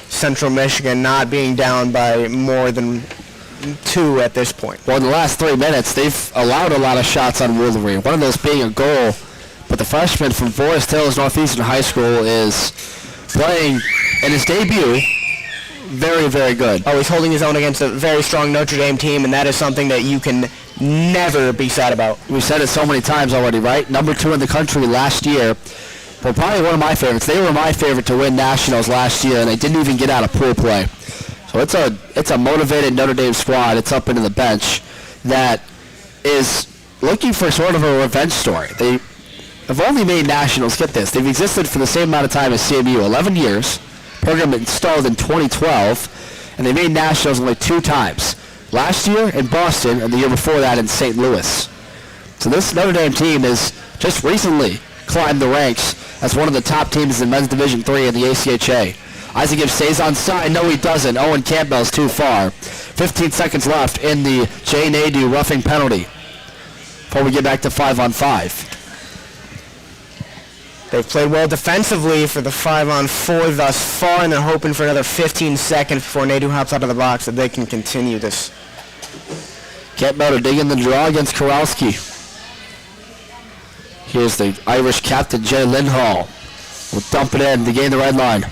Central Michigan not being down by more than 2 at this point. Well, in the last 3 minutes, they've allowed a lot of shots on Woolery, one of those being a goal. But the freshman from Forest Hills Northeastern High School is playing in his debut very, very good. Oh, he's holding his own against a very strong Notre Dame team, and that is something that you can never be sad about. We've said it so many times already, right? Number 2 in the country last year. Well, probably one of my favorites. They were my favorite to win nationals last year, and they didn't even get out of pool play. So it's a motivated Notre Dame squad. It's up into the bench that is looking for sort of a revenge story. They have only made nationals. Get this. They've existed for the same amount of time as CMU, 11 years. Program installed in 2012, and they made nationals only 2 times. Last year in Boston, and the year before that in St. Louis. So this Notre Dame team has just recently climbed the ranks as one of the top teams in men's Division III in the ACHA. Isaac Gibbs stays on side. No, he doesn't. Owen Campbell's too far. 15 seconds left in the Jay Nadeau roughing penalty before we get back to 5-on-5. They've played well defensively for the 5-on-4 thus far, and they're hoping for another 15 seconds before Nadeau hops out of the box so they can continue this. Campbell to dig in the draw against Korowski. Here's the Irish captain, Jay Lindhall. Will dump it in to gain the red line.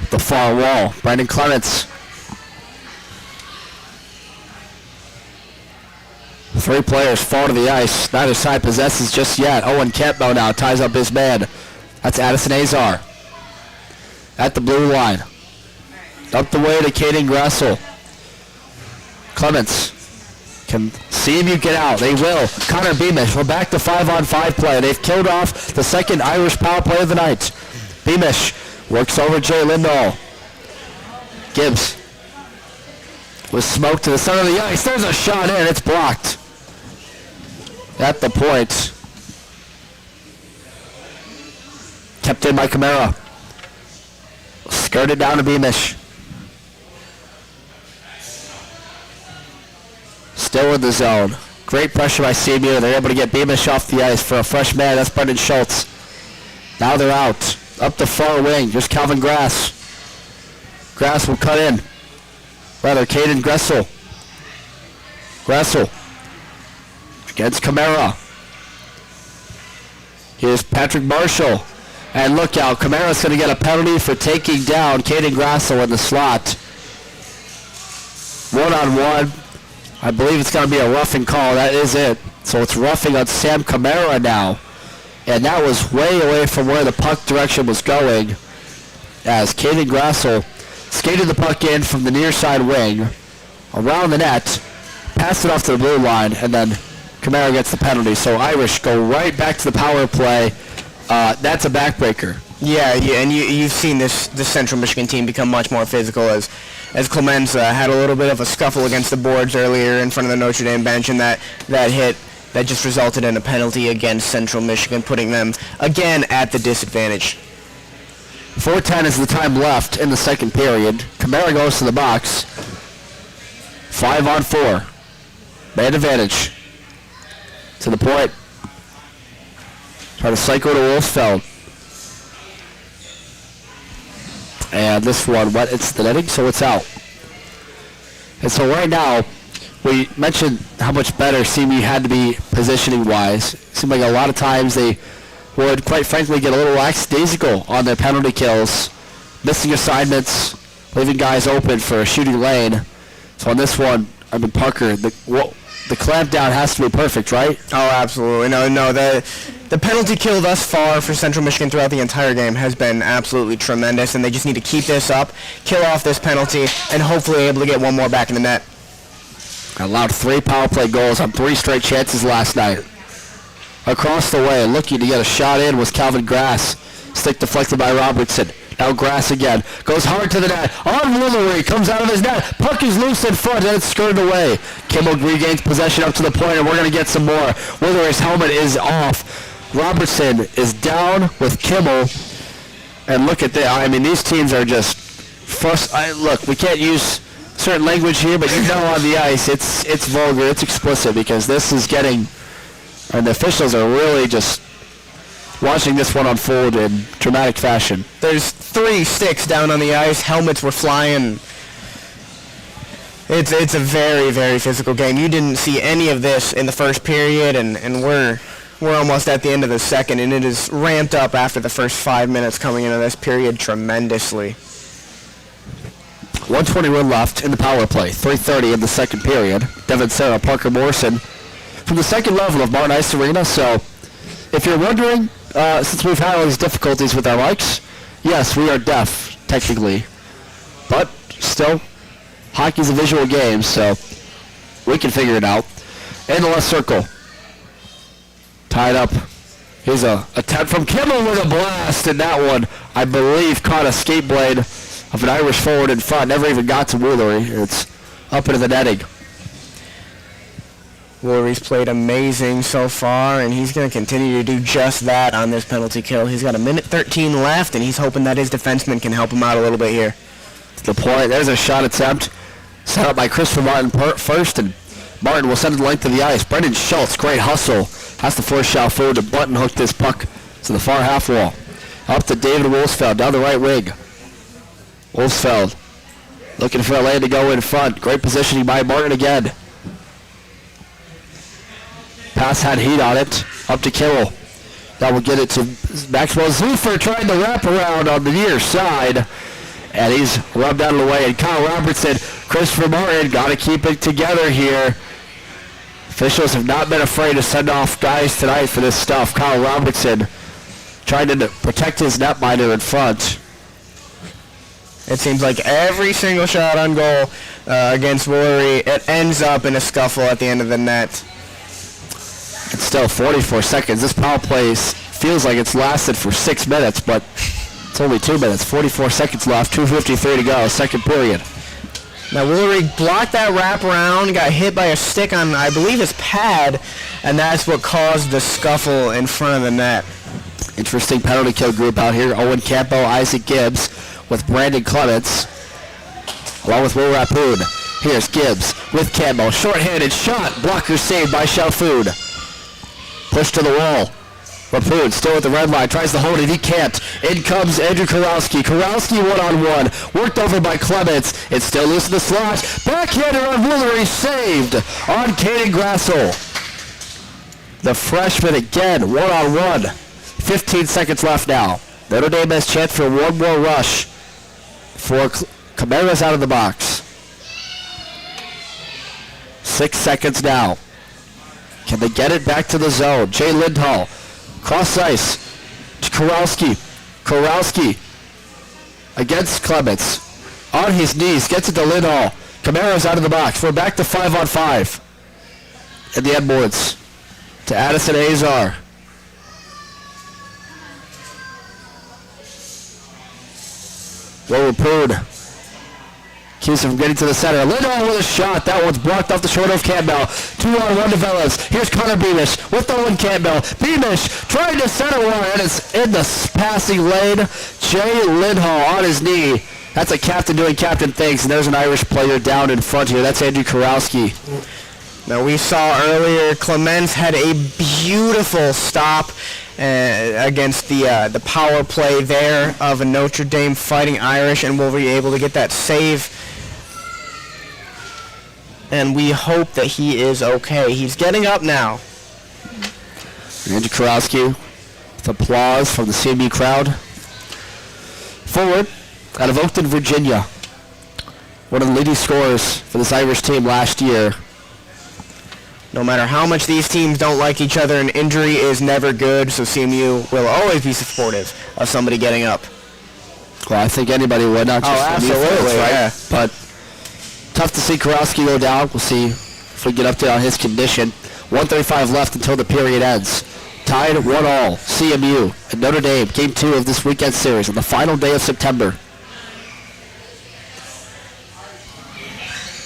The far wall, Brandon Clements. 3 players fall to the ice. Neither side possesses just yet. Owen Campbell now ties up his man. That's Addison Azar. At the blue line. Up the way to Caden Gressel. Clements. Can CMU get out? They will. Connor Beamish. We're back to 5-on-5 play. They've killed off the second Irish power play of the night. Beamish works over Jay Lindahl. Gibbs with smoke to the center of the ice. There's a shot in. It's blocked. At the point. Kept in by Camara. Skirted down to Beamish. Still in the zone. Great pressure by CMU. They're able to get Beamish off the ice for a fresh man. That's Brendan Schultz. Now they're out. Up the far wing. Here's Calvin Grass. Grass will cut in. Rather, Caden Gressel. Gressel against Camara. Here's Patrick Marshall. And look out, Camara's going to get a penalty for taking down Caden Gressel in the slot. 1-on-1. I believe it's going to be a roughing call. That is it. So it's roughing on Sam Camara now. And that was way away from where the puck direction was going, as Caden Gressel skated the puck in from the near side wing, around the net, passed it off to the blue line, and then Camara gets the penalty. So Irish go right back to the power play. That's a backbreaker. Yeah, and you've seen this Central Michigan team become much more physical as Clemens had a little bit of a scuffle against the boards earlier in front of the Notre Dame bench, and that hit that just resulted in a penalty against Central Michigan, putting them again at the disadvantage. 4:10 is the time left in the second period. Camara goes to the box. 5-on-4. Man advantage. To the point. Try to cycle to Wolfsfeld. And this one went into the netting, so it's out. And so right now, we mentioned how much better CMU had to be positioning-wise. It seemed like a lot of times they would, quite frankly, get a little lackadaisical on their penalty kills, missing assignments, leaving guys open for a shooting lane. So on this one, I mean, Parker, the clampdown has to be perfect, right? Oh, absolutely. No, the penalty kill thus far for Central Michigan throughout the entire game has been absolutely tremendous, and they just need to keep this up, kill off this penalty, and hopefully able to get one more back in the net. Allowed 3 power play goals on 3 straight chances last night. Across the way, looking to get a shot in was Calvin Grass. Stick deflected by Robertson. Now Grass again. Goes hard to the net. On Willery. Comes out of his net. Puck is loose in front and it's skirted away. Kimmel regains possession up to the point and we're going to get some more. Willery's helmet is off. Robertson is down with Kimmel. And look at that. I mean, these teams are just look, we can't use certain language here, but you know on the ice it's vulgar, it's explicit because this is getting, and the officials are really just watching this one unfold in dramatic fashion. There's 3 sticks down on the ice. Helmets were flying. It's a very, very physical game. You didn't see any of this in the first period, and we're almost at the end of the second, and it is ramped up after the first 5 minutes coming into this period tremendously. 1:21 left in the power play. 3:30 in the second period. Devin Sarah, Parker Morrison from the second level of Martin Ice Arena. So if you're wondering, since we've had all these difficulties with our mics, yes, we are deaf, technically. But still, hockey's a visual game, so we can figure it out. In the left circle. Tied up. Here's a attempt from Kimmel with a blast, and that one, I believe, caught a skate blade of an Irish forward in front. Never even got to Woolery. It's up into the netting. Woolery's played amazing so far, and he's going to continue to do just that on this penalty kill. He's got 1:13 left, and he's hoping that his defenseman can help him out a little bit here. The point. There's a shot attempt set up by Christopher Martin first, and Martin will send it the length of the ice. Brendan Schultz, great hustle, has to force shot forward to button hook this puck to the far half wall. Up to David Wolfsfeld, down the right wing. Wolfsfeld looking for a lane to go in front. Great positioning by Martin again. Pass had heat on it. Up to Kimmel. That will get it to Maxwell Zufer trying to wrap around on the near side. And he's rubbed out of the way. And Kyle Robertson, Christopher Martin, got to keep it together here. Officials have not been afraid to send off guys tonight for this stuff. Kyle Robertson trying to protect his netminder in front. It seems like every single shot on goal against Woolery, it ends up in a scuffle at the end of the net. It's still 44 seconds. This power play feels like it's lasted for 6 minutes, but it's only 2 minutes. 44 seconds left, 2:53 to go, second period. Now Woolery blocked that wraparound, got hit by a stick on, I believe, his pad, and that's what caused the scuffle in front of the net. Interesting penalty kill group out here. Owen Campo, Isaac Gibbs with Brandon Clements, along with Will Rapoon. Here's Gibbs with Campo. Short-handed shot. Blocker saved by Shalfood. Push to the wall. Rapoon still at the red line. Tries to hold it. He can't. In comes Andrew Kurowski. Kurowski one-on-one. Worked over by Clements. It's still loose in the slot. Backhander on Woolery. Saved on Caden Grassel. The freshman again. One-on-one. 15 seconds left now. Notre Dame has chance for one more rush for Camaras out of the box. 6 seconds now. Can they get it back to the zone? Jay Lindhall. Cross ice to Kurowski. Kurowski against Clements. On his knees. Gets it to Lindhall. Camaras out of the box. We're back to 5-on-5. In the Edwards. To Addison Azar. Will Rapoon keeps him from getting to the center. Lindell with a shot. That one's blocked off the shoulder of Campbell. 2-on-1 develops. Here's Connor Beamish with Owen Campbell. Beamish trying to center one, and it's in the passing lane. Jay Lindhall on his knee. That's a captain doing captain things, and there's an Irish player down in front here. That's Andrew Kurowski. Now we saw earlier Clements had a beautiful stop against the power play there of a Notre Dame Fighting Irish, and will be able to get that save. And we hope that he is okay. He's getting up now. Andrew Kurowski with applause from the CMU crowd. Forward out of Oakton, Virginia. one of the leading scorers for this Irish team last year. No matter how much these teams don't like each other, an injury is never good, so CMU will always be supportive of somebody getting up. Well, I think anybody would, not just absolutely, right? yeah. But tough to see Karowski go down. We'll see if we get update on his condition. 1:35 left until the period ends. Tied 1-1, CMU and Notre Dame, Game 2 of this weekend series on the final day of September.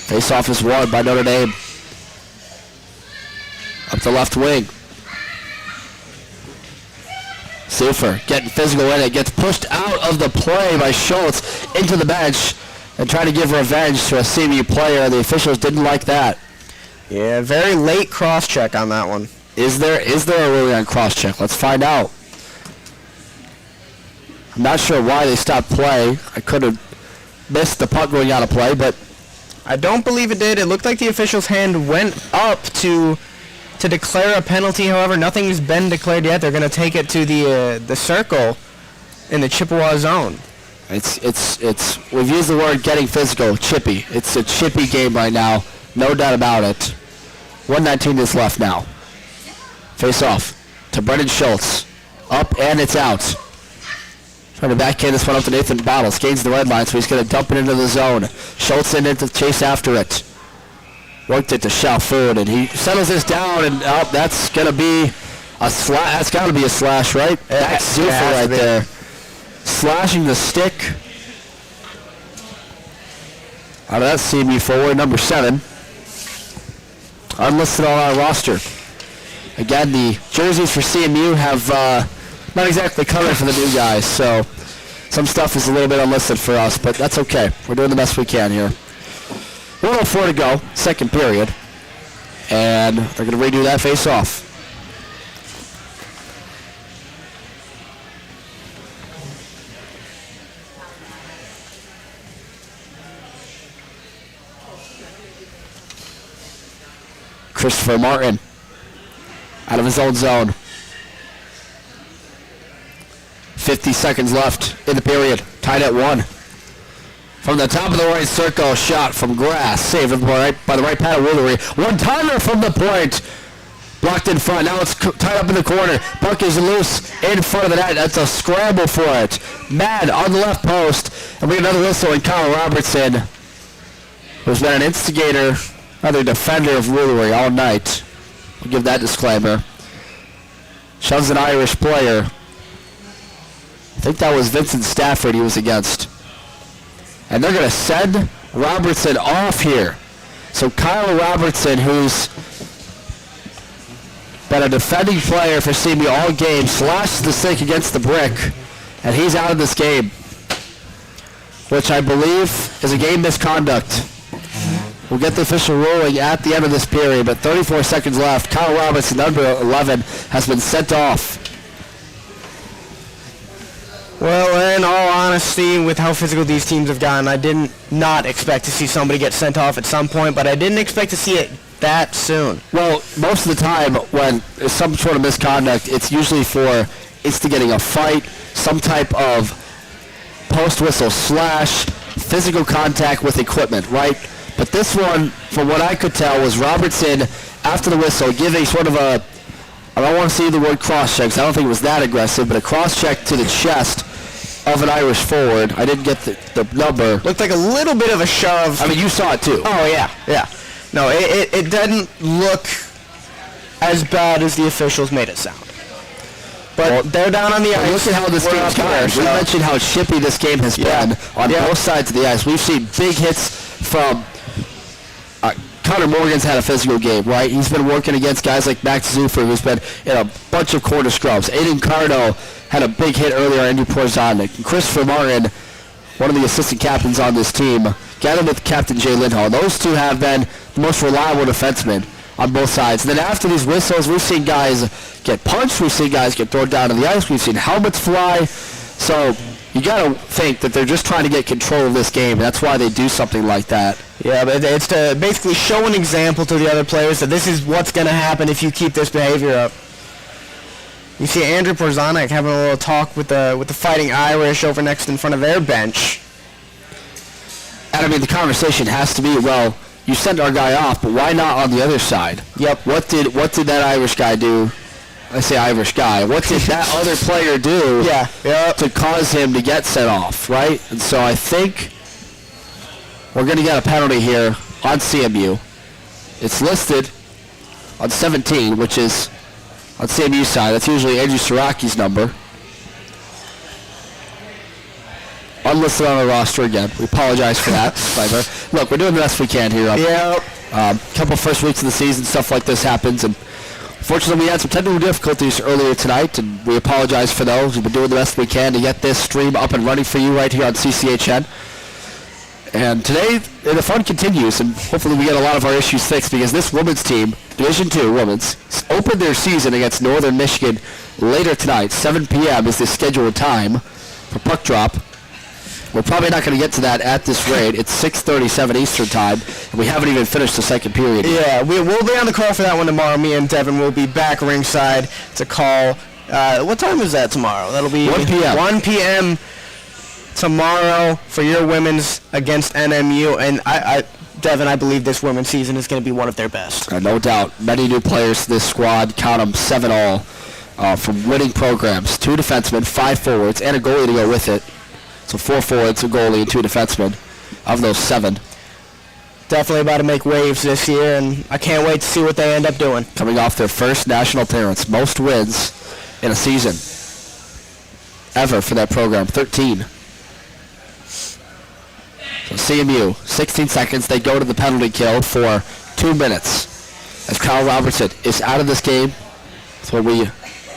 Face-off is won by Notre Dame. Up the left wing. Zufer getting physical in it. Gets pushed out of the play by Schultz into the bench and trying to give revenge to a CMU player. The officials didn't like that. Yeah, very late cross-check on that one. Is there a ruling on cross-check? Let's find out. I'm not sure why they stopped play. I could have missed the puck going out of play, but I don't believe it did. It looked like the official's hand went up to declare a penalty. However, nothing's been declared yet. They're going to take it to the circle in the Chippewa zone. It's we've used the word getting physical, chippy. It's a chippy game right now, no doubt about it. 1:19 is left now. Face off to Brendan Schultz. Up and it's out. Trying to backhand this one up to Nathan Bottles. Gains the red line, so he's going to dump it into the zone. Schultz in it to chase after it. Worked it to Shalfood, and he settles this down, and that's going to be a slash. That's got to be a slash, right? That's Zufer right there. Slashing the stick. Out of that CMU forward, number 7. Unlisted on our roster. Again, the jerseys for CMU have not exactly covered for the new guys, so some stuff is a little bit unlisted for us, but that's okay. We're doing the best we can here. 1:04 to go, second period, and they're going to redo that face-off. Christopher Martin out of his own zone. 50 seconds left in the period, tied at 1. From the top of the right circle, shot from Grass, saved by the right pad of Woolery. One-timer from the point, blocked in front. Now it's tied up in the corner. Puck is loose in front of the net. That's a scramble for it. Mad on the left post, and we get another whistle. And Kyle Robertson, who's been an instigator, another defender of Woolery all night. We'll give that disclaimer. Shoves an Irish player. I think that was Vincent Stafford he was against. And they're going to send Robertson off here. So Kyle Robertson, who's been a defending player for CMU all game, slashes the stick against the brick, and he's out of this game, which I believe is a game misconduct. We'll get the official ruling at the end of this period, but 34 seconds left. Kyle Robertson, number 11, has been sent off. Well, in all honesty, with how physical these teams have gotten, I didn't not expect to see somebody get sent off at some point, but I didn't expect to see it that soon. Well, most of the time when there's some sort of misconduct, it's usually for instigating a fight, some type of post-whistle slash physical contact with equipment, right? But this one, from what I could tell, was Robertson, after the whistle, giving sort of a, I don't want to see the word cross-check, 'cause I don't think it was that aggressive, but a cross-check to the chest of an Irish forward. I didn't get the number. Looked like a little bit of a shove. I mean, you saw it too. Oh, yeah. No, it didn't look as bad as the officials made it sound. But they're down on the ice. Look at how this game's gone. We mentioned how chippy this game has been on both sides of the ice. We've seen big hits from Connor Morgan's had a physical game, right? He's been working against guys like Max Zufer, who's been in a bunch of corner scrubs. Aiden Cardo had a big hit earlier on Andy Porzanik. And Christopher Martin, one of the assistant captains on this team, gathered with Captain Jay Lindholm. Those two have been the most reliable defensemen on both sides. And then after these whistles, we've seen guys get punched. We've seen guys get thrown down to the ice. We've seen helmets fly. So you got to think that they're just trying to get control of this game. That's why they do something like that. Yeah, but it's to basically show an example to the other players that this is what's going to happen if you keep this behavior up. You see Andrew Porzanik having a little talk with the Fighting Irish over next in front of their bench. And I mean, the conversation has to be, well, you sent our guy off, but why not on the other side? Yep. What did that Irish guy do? I say Irish guy. What did that other player do to cause him to get sent off, right? And so I think we're going to get a penalty here on CMU. It's listed on 17, which is on CMU side. That's usually Andrew Siraki's number. Unlisted on the roster again. We apologize for that. Look, we're doing the best we can here. Couple first weeks of the season, stuff like this happens, and fortunately we had some technical difficulties earlier tonight, and we apologize for those. We've been doing the best we can to get this stream up and running for you right here on CCHN. And today, the fun continues, and hopefully we get a lot of our issues fixed, because this women's team, Division II women's, opened their season against Northern Michigan later tonight. 7 p.m. is the scheduled time for puck drop. We're probably not going to get to that at this rate. It's 6:37 Eastern time, and we haven't even finished the second period. Yeah, we'll be on the call for that one tomorrow. Me and Devin will be back ringside to call. What time is that tomorrow? That'll be 1 p.m. 1 p.m. tomorrow for your women's against NMU. And Devin, I believe this women's season is going to be one of their best. No doubt. Many new players to this squad. Count them, 7 all, from winning programs. 2 defensemen, 5 forwards, and a goalie to go with it. So 4 forwards, a goalie, and 2 defensemen of those 7. Definitely about to make waves this year, and I can't wait to see what they end up doing. Coming off their first national appearance, most wins in a season ever for that program, 13. So CMU, 16 seconds, they go to the penalty kill for 2 minutes. As Kyle Robertson is out of this game, that's what we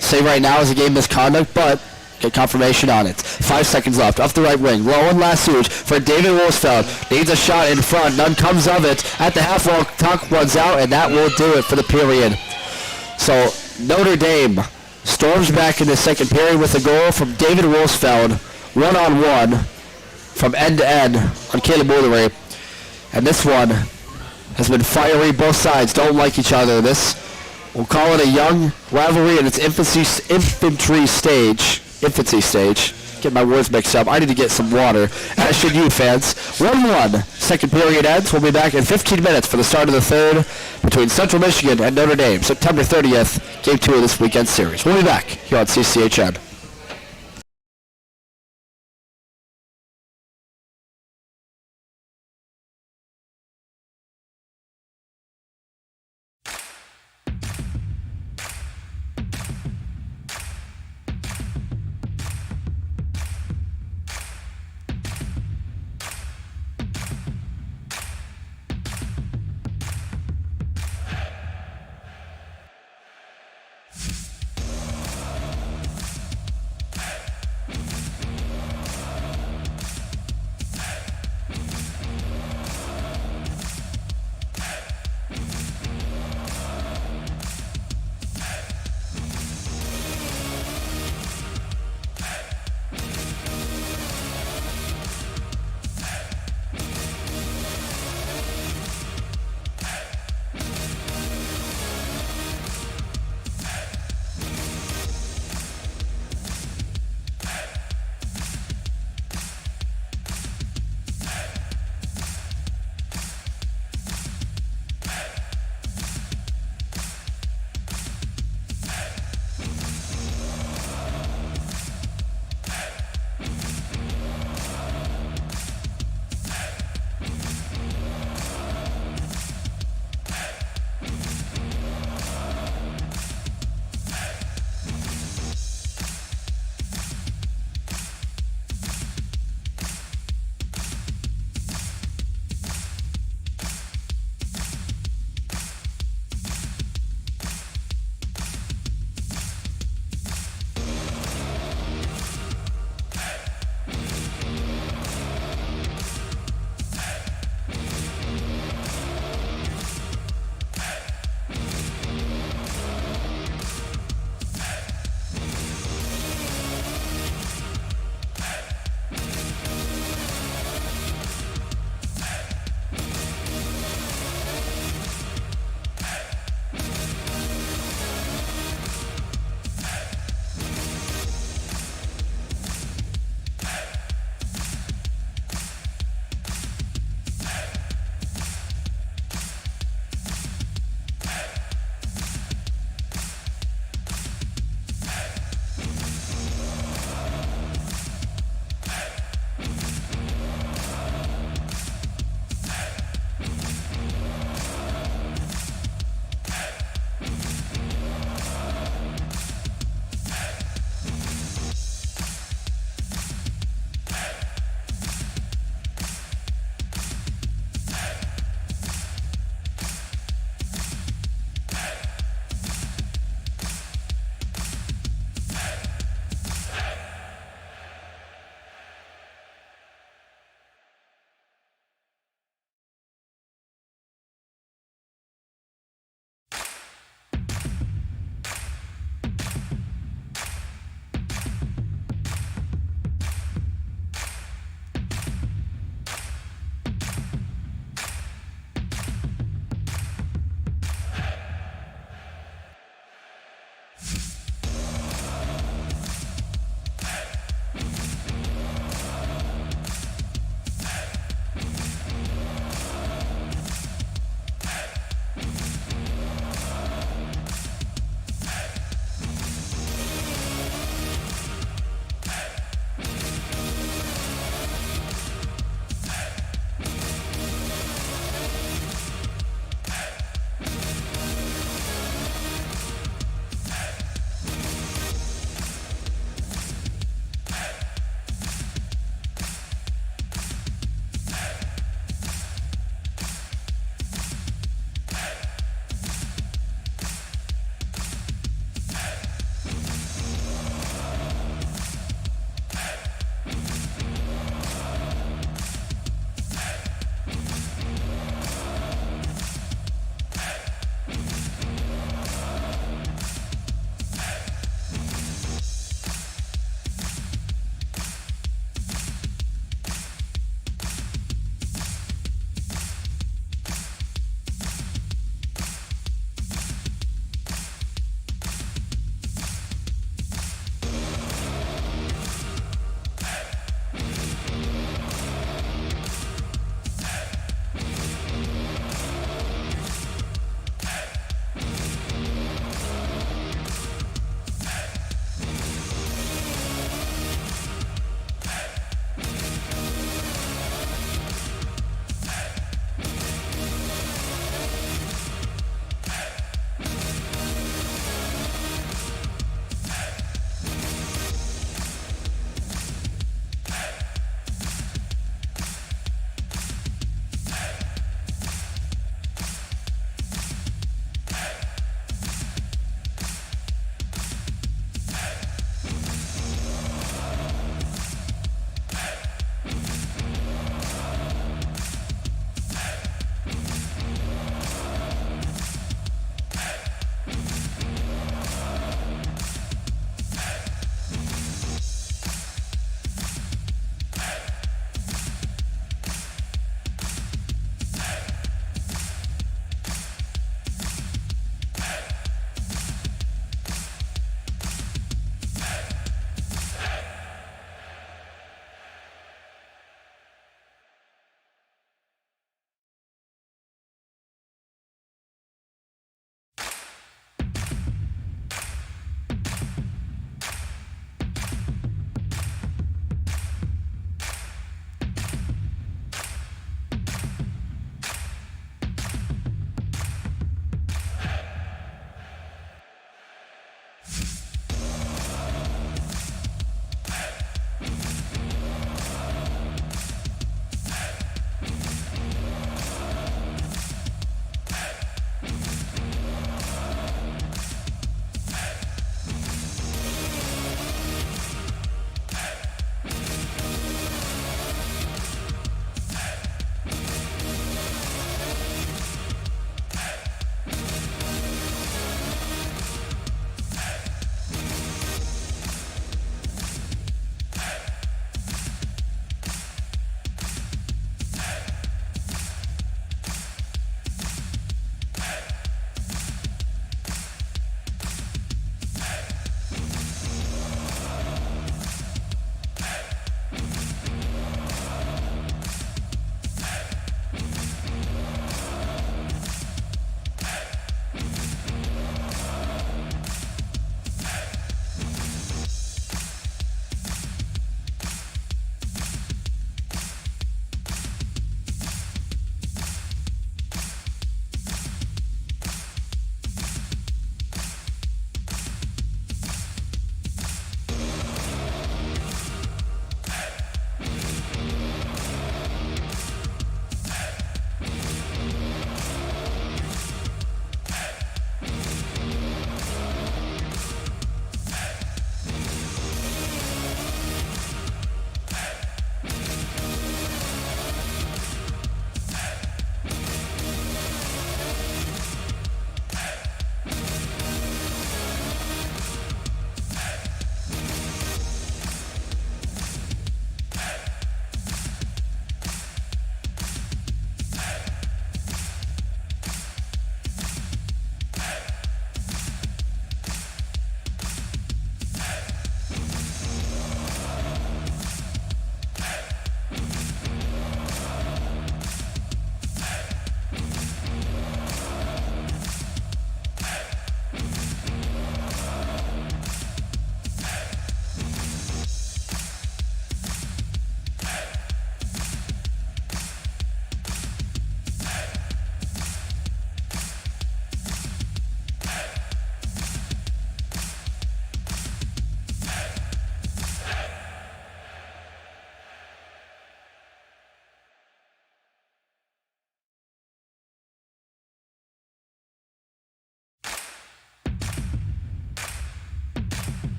say right now is a game misconduct, but get confirmation on it. 5 seconds left. Off the right wing. Low and Lasuge for David Wolfsfeld. Needs a shot in front. None comes of it. At the half wall, Tuck runs out, and that will do it for the period. So Notre Dame storms back in the second period with a goal from David Wolfsfeld. 1-on-1 from end to end on Caleb Woolery. And this one has been fiery. Both sides don't like each other. This, we'll call it a young rivalry in its infancy stage. Get my words mixed up. I need to get some water, as should you, fans. 1-1. Second period ends. We'll be back in 15 minutes for the start of the third between Central Michigan and Notre Dame. September 30th, Game 2 of this weekend series. We'll be back here on CCHN.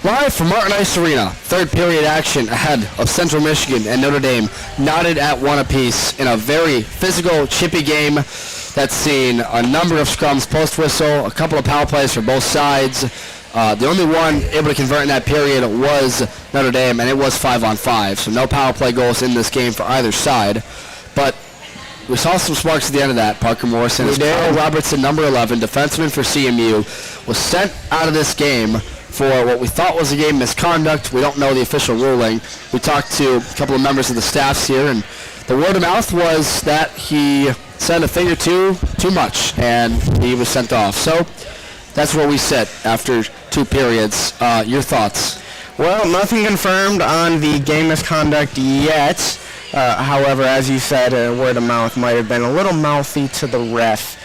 Live from Martin Ice Arena, third period action ahead of Central Michigan and Notre Dame, knotted at one apiece in a very physical, chippy game that's seen a number of scrums post-whistle, a couple of power plays for both sides. The only one able to convert in that period was Notre Dame, and it was 5-on-5, so no power play goals in this game for either side. But we saw some sparks at the end of that. Parker Morrison, as Kyle Robertson, number 11, defenseman for CMU, was sent out of this game for what we thought was a game misconduct. We don't know the official ruling. We talked to a couple of members of the staffs here, and the word of mouth was that he said a thing or two too much, and he was sent off. So that's where we sit after 2 periods. Your thoughts? Well, nothing confirmed on the game misconduct yet. However, as you said, word of mouth might have been a little mouthy to the ref.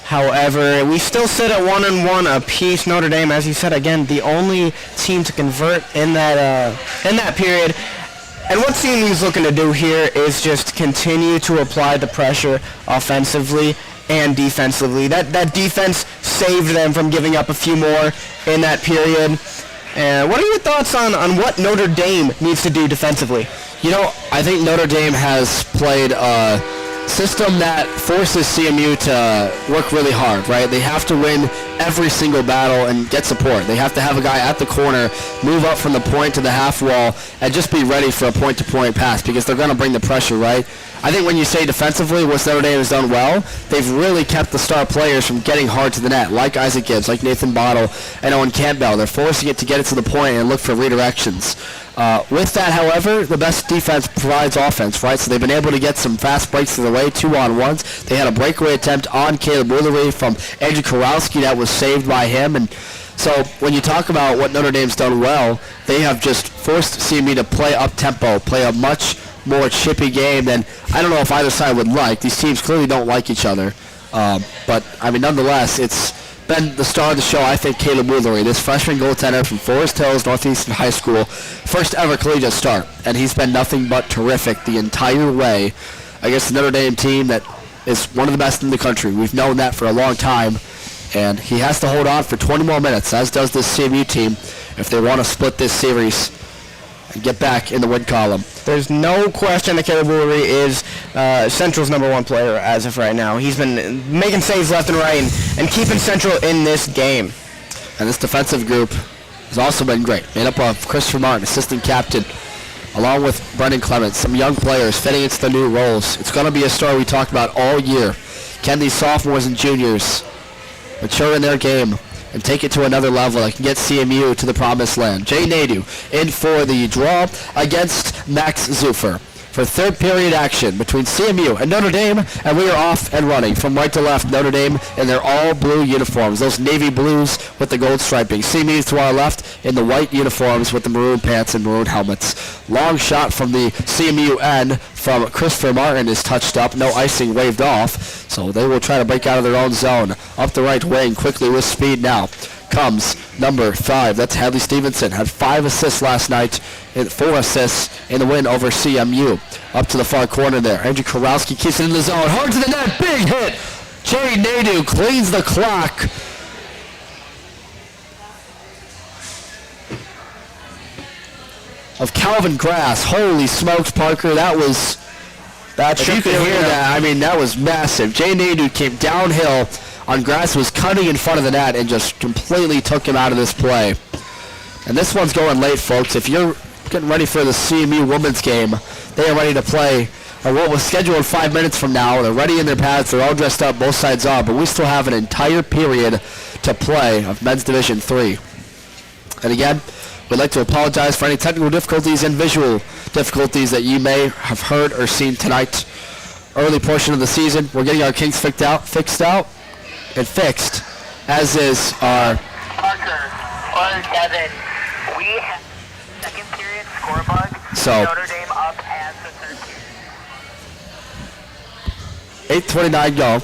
However, we still sit at 1-1 apiece. Notre Dame, as you said, again, the only team to convert in that period. And what CMU's looking to do here is just continue to apply the pressure offensively and defensively. That defense saved them from giving up a few more in that period. What are your thoughts on what Notre Dame needs to do defensively? You know, I think Notre Dame has played a system that forces CMU to work really hard, right? They have to win every single battle and get support. They have to have a guy at the corner move up from the point to the half wall and just be ready for a point-to-point pass because they're going to bring the pressure, right? I think when you say defensively, what Notre Dame has done well, they've really kept the star players from getting hard to the net, like Isaac Gibbs, like Nathan Bottle, and Owen Campbell. They're forcing it to get it to the point and look for redirections. With that, however, the best defense provides offense, right? So they've been able to get some fast breaks to the way, 2-on-1s. They had a breakaway attempt on Caleb Woolery from Andrew Kowalski that was saved by him. And so when you talk about what Notre Dame's done well, they have just forced CME to play up-tempo, play a much more chippy game than I don't know if either side would like. These teams clearly don't like each other. But, I mean, nonetheless, it's been the star of the show, I think, Caleb Woolery, this freshman goaltender from Forest Hills Northeastern High School, first ever collegiate start. And he's been nothing but terrific the entire way against the Notre Dame team that is one of the best in the country. We've known that for a long time. And he has to hold on for 20 more minutes, as does this CMU team, if they want to split this series and get back in the win column. There's no question that Caleb Woolery is Central's number 1 player as of right now. He's been making saves left and right and keeping Central in this game. And this defensive group has also been great, made up of Christopher Martin, assistant captain, along with Brendan Clements, some young players fitting into the new roles. It's going to be a story we talked about all year. Can these sophomores and juniors mature in their game and take it to another level that can get CMU to the promised land? Jay Nadeau in for the draw against Max Zufer for third period action between CMU and Notre Dame, and we are off and running from right to left. Notre Dame in their all blue uniforms, those navy blues with the gold striping. CMU to our left in the white uniforms with the maroon pants and maroon helmets. Long shot from the CMU end from Christopher Martin is touched up, no icing waved off, so they will try to break out of their own zone. Up the right wing, quickly with speed now comes number 5. That's Hadley Stevenson. Had 5 assists last night, and 4 assists in the win over CMU. Up to the far corner there. Andrew Kowalski keeps it in the zone. Hard to the net. Big hit. Jay Nadeau cleans the clock. Of Calvin Grass. Holy smokes, Parker. That was... If you could hear that, I mean, that was massive. Jay Nadeau came downhill on Grass, was cutting in front of the net and just completely took him out of this play. And this one's going late, folks. If you're getting ready for the CMU women's game, they are ready to play what was scheduled 5 minutes from now. They're ready in their pads. They're all dressed up. Both sides are. But we still have an entire period to play of Men's Division 3. And again, we'd like to apologize for any technical difficulties and visual difficulties that you may have heard or seen tonight. Early portion of the season, we're getting our kinks fixed out, as is our... Parker, or Devin, we have second period score bug. So, Notre Dame up as the third period. 8:29 go.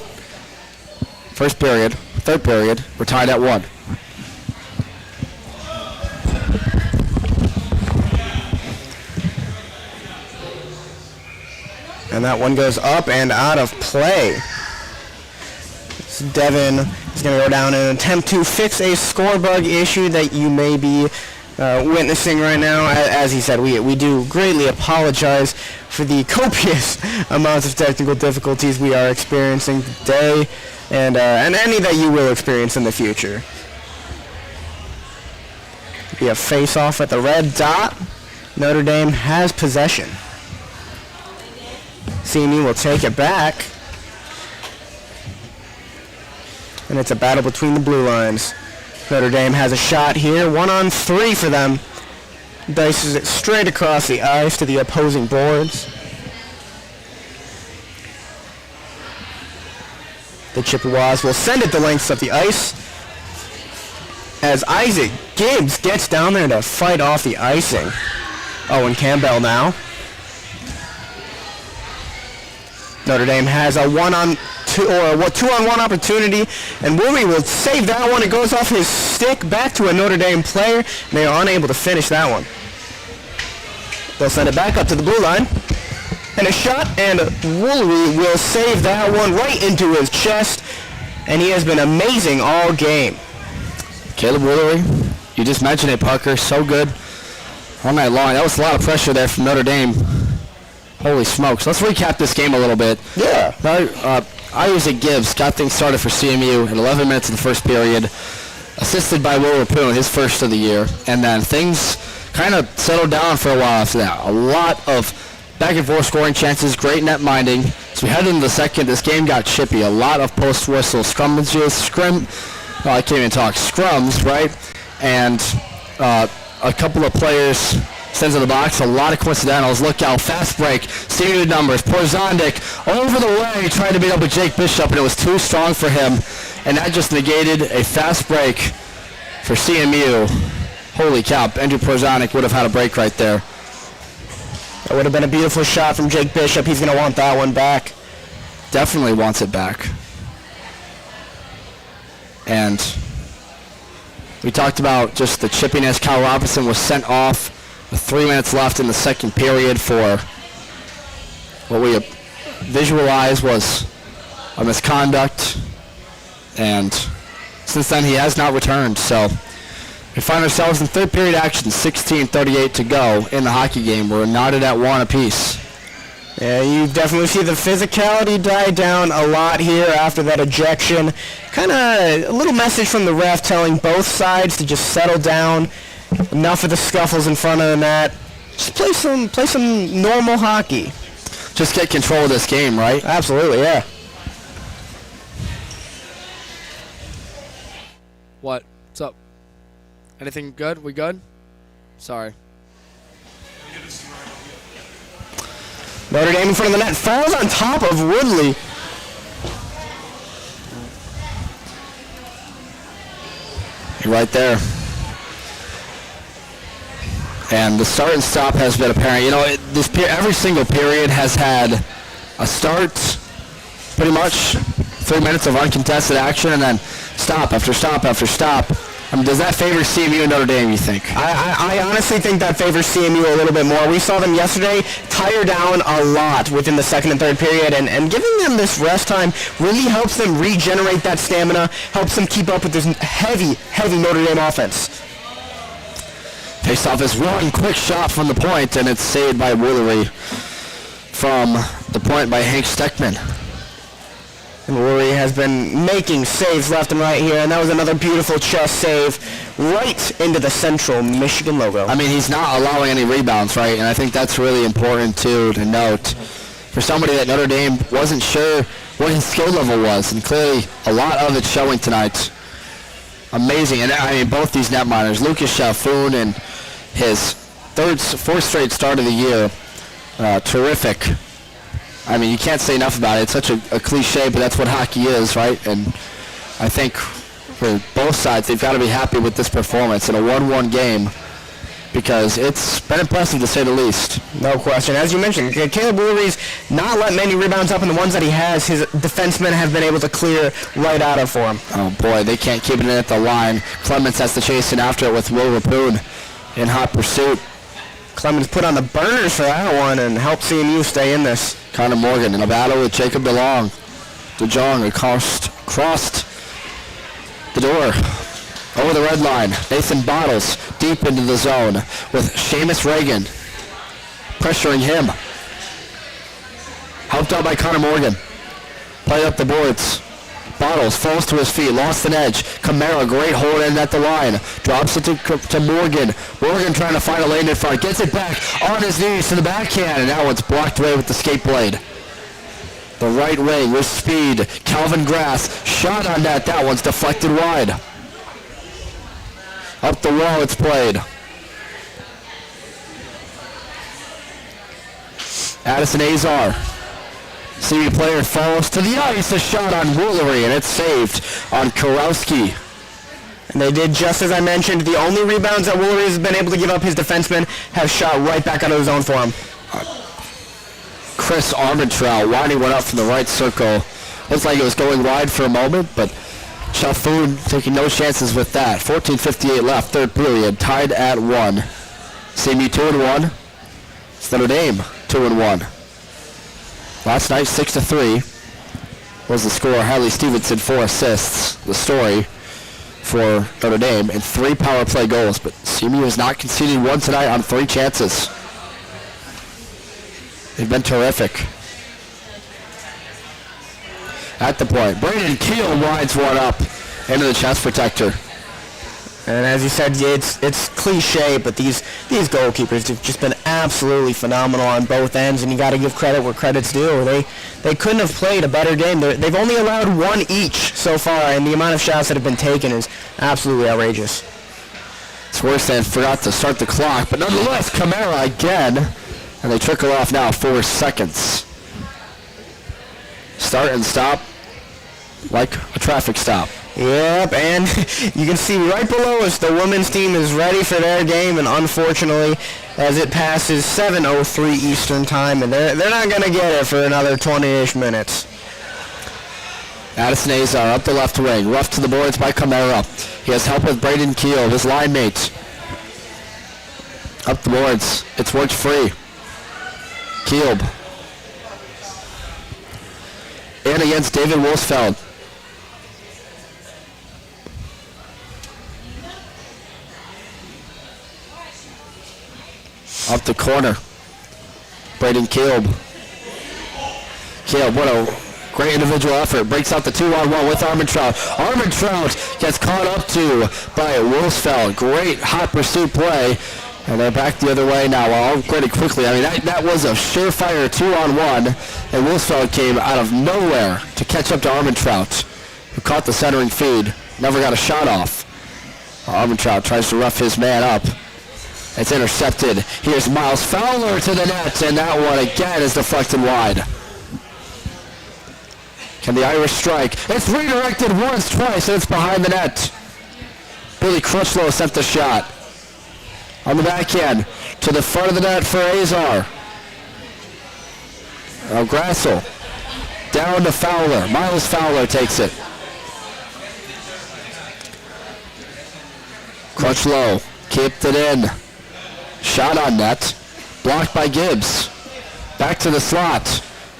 First period, third period, we're tied at 1. And that one goes up and out of play. Devin is going to go down and attempt to fix a score bug issue that you may be witnessing right now. As he said, we do greatly apologize for the copious amounts of technical difficulties we are experiencing today, and any that you will experience in the future. We have face-off at the red dot. Notre Dame has possession. CMU will take it back. And it's a battle between the blue lines. Notre Dame has a shot here. 1-on-3 for them. Dices it straight across the ice to the opposing boards. The Chippewas will send it the lengths of the ice as Isaac Gibbs gets down there to fight off the icing. Owen Campbell now. Notre Dame has a 1-on-2 or a 2-on-1 opportunity, and Willie will save that one. It goes off his stick back to a Notre Dame player, and they are unable to finish that one. They'll send it back up to the blue line, and a shot, and Woolery will save that one right into his chest, and he has been amazing all game. Caleb Woolery, you just mentioned it, Parker, so good all night long. That was a lot of pressure there from Notre Dame. Holy smokes. Let's recap this game a little bit. Yeah. Isaac Gibbs got things started for CMU at 11 minutes of the first period, assisted by Will Rapoon, his first of the year, and then things kind of settled down for a while after that. A lot of back and forth scoring chances, great net minding. So we head into the second. This game got chippy. A lot of post whistle scrums, right? And a couple of players sends in the box. A lot of coincidentals. Look out, fast break. CMU numbers. Porzondik over the way, trying to beat up with Jake Bishop, and it was too strong for him. And that just negated a fast break for CMU. Holy cow, Andrew Porzondik would have had a break right there. That would have been a beautiful shot from Jake Bishop. He's going to want that one back. Definitely wants it back. And we talked about just the chippiness. Kyle Robinson was sent off with 3 minutes left in the second period for what we visualized was a misconduct. And since then, he has not returned. So we find ourselves in third period action, 16:38 to go in the hockey game. We're knotted at 1 apiece. Yeah, you definitely see the physicality die down a lot here after that ejection. Kind of a little message from the ref telling both sides to just settle down. Enough of the scuffles in front of the net. Just play some normal hockey. Just get control of this game, right? Absolutely, yeah. What? What's up? Anything good? We good? Sorry. Notre Dame in front of the net. Falls on top of Woodley. You're right there. And the start and stop has been apparent. You know, every single period has had a start, pretty much 3 minutes of uncontested action, and then stop after stop after stop. I mean, does that favor CMU and Notre Dame, you think? I honestly think that favors CMU a little bit more. We saw them yesterday tire down a lot within the second and third period, and giving them this rest time really helps them regenerate that stamina, helps them keep up with this heavy, heavy Notre Dame offense. Face-off is one quick shot from the point, and it's saved by Woolery from the point by Hank Steckman. And Woolery has been making saves left and right here, and that was another beautiful chest save right into the Central Michigan logo. I mean, he's not allowing any rebounds, right? And I think that's really important, too, to note. For somebody that Notre Dame wasn't sure what his skill level was, and clearly a lot of it showing tonight. Amazing. And I mean, both these netminders, Lucas Chalfoun and his fourth straight start of the year, terrific. I mean, you can't say enough about it. It's such a cliche, but that's what hockey is, right? And I think for both sides, they've got to be happy with this performance in a 1-1 game because it's been impressive to say the least. No question. As you mentioned, Caleb Woolery's not let many rebounds up, and the ones that he has, his defensemen have been able to clear right out of for him. Oh, boy, they can't keep it in at the line. Clemens has to chase in after it with Will Rapoon in hot pursuit. Clemens put on the burners for that one and helped CMU stay in this. Connor Morgan in a battle with Jacob DeJong crossed the door. Over the red line, Nathan Bottles deep into the zone with Seamus Reagan pressuring him. Helped out by Connor Morgan. Play up the boards. Bottles falls to his feet, lost an edge. Camara, great hold in at the line. Drops it to Morgan. Morgan trying to find a lane in front. Gets it back on his knees to the backhand, and now it's blocked away with the skate blade. The right wing with speed. Calvin Grass, shot on net. That one's deflected wide. Up the wall it's played. Addison Azar. CB player falls to the ice. A shot on Woolery, and it's saved on Kurowski. And they did just as I mentioned. The only rebounds that Woolery has been able to give up, his defenseman has shot right back out of the zone for him. Chris Armentrout winding one up from the right circle. Looks like it was going wide for a moment, but Chalfoun taking no chances with that. 14:58 left, third period, tied at 1. CMU 2-1. It's Notre Dame 2-1. Last night, 6-3 was the score. Hadley Stevenson, 4 assists. The story for Notre Dame, and 3 power play goals. But CMU has not conceded one tonight on 3 chances. They've been terrific. At the point, Braden Keel winds one up into the chest protector. And as you said, it's cliche, but these goalkeepers have just been absolutely phenomenal on both ends, and you got to give credit where credit's due. They couldn't have played a better game. They've only allowed 1 each so far, and the amount of shots that have been taken is absolutely outrageous. It's worse than forgot to start the clock, but nonetheless, Camara again, and they trickle off now 4 seconds. Start and stop like a traffic stop. Yep, and you can see right below us the women's team is ready for their game, and unfortunately, as it passes 7:03 Eastern time, and they're not going to get it for another 20-ish minutes. Addison Azar up the left wing, rough to the boards by Camara. He has help with Braden Keel, his line mate. Up the boards, it's worked free. Keel. In against David Wolfsfeld. Up the corner. Braden Kaleb. Kaleb, what a great individual effort. Breaks out the 2-on-1 with Armentrout. Armentrout gets caught up to by Wolfsfeld. Great hot pursuit play. And they're back the other way now. Well, pretty quickly. I mean, that was a surefire 2-on-1. And Wolfsfeld came out of nowhere to catch up to Armentrout, who caught the centering feed. Never got a shot off. Armentrout tries to rough his man up. It's intercepted. Here's Miles Fowler to the net, and that one again is deflected wide. Can the Irish strike? It's redirected once, twice, and it's behind the net. Billy Crutchlow sent the shot. On the backhand, to the front of the net for Azar. Now Grassel. Down to Fowler. Miles Fowler takes it. Crutchlow kept it in. Shot on net. Blocked by Gibbs. Back to the slot.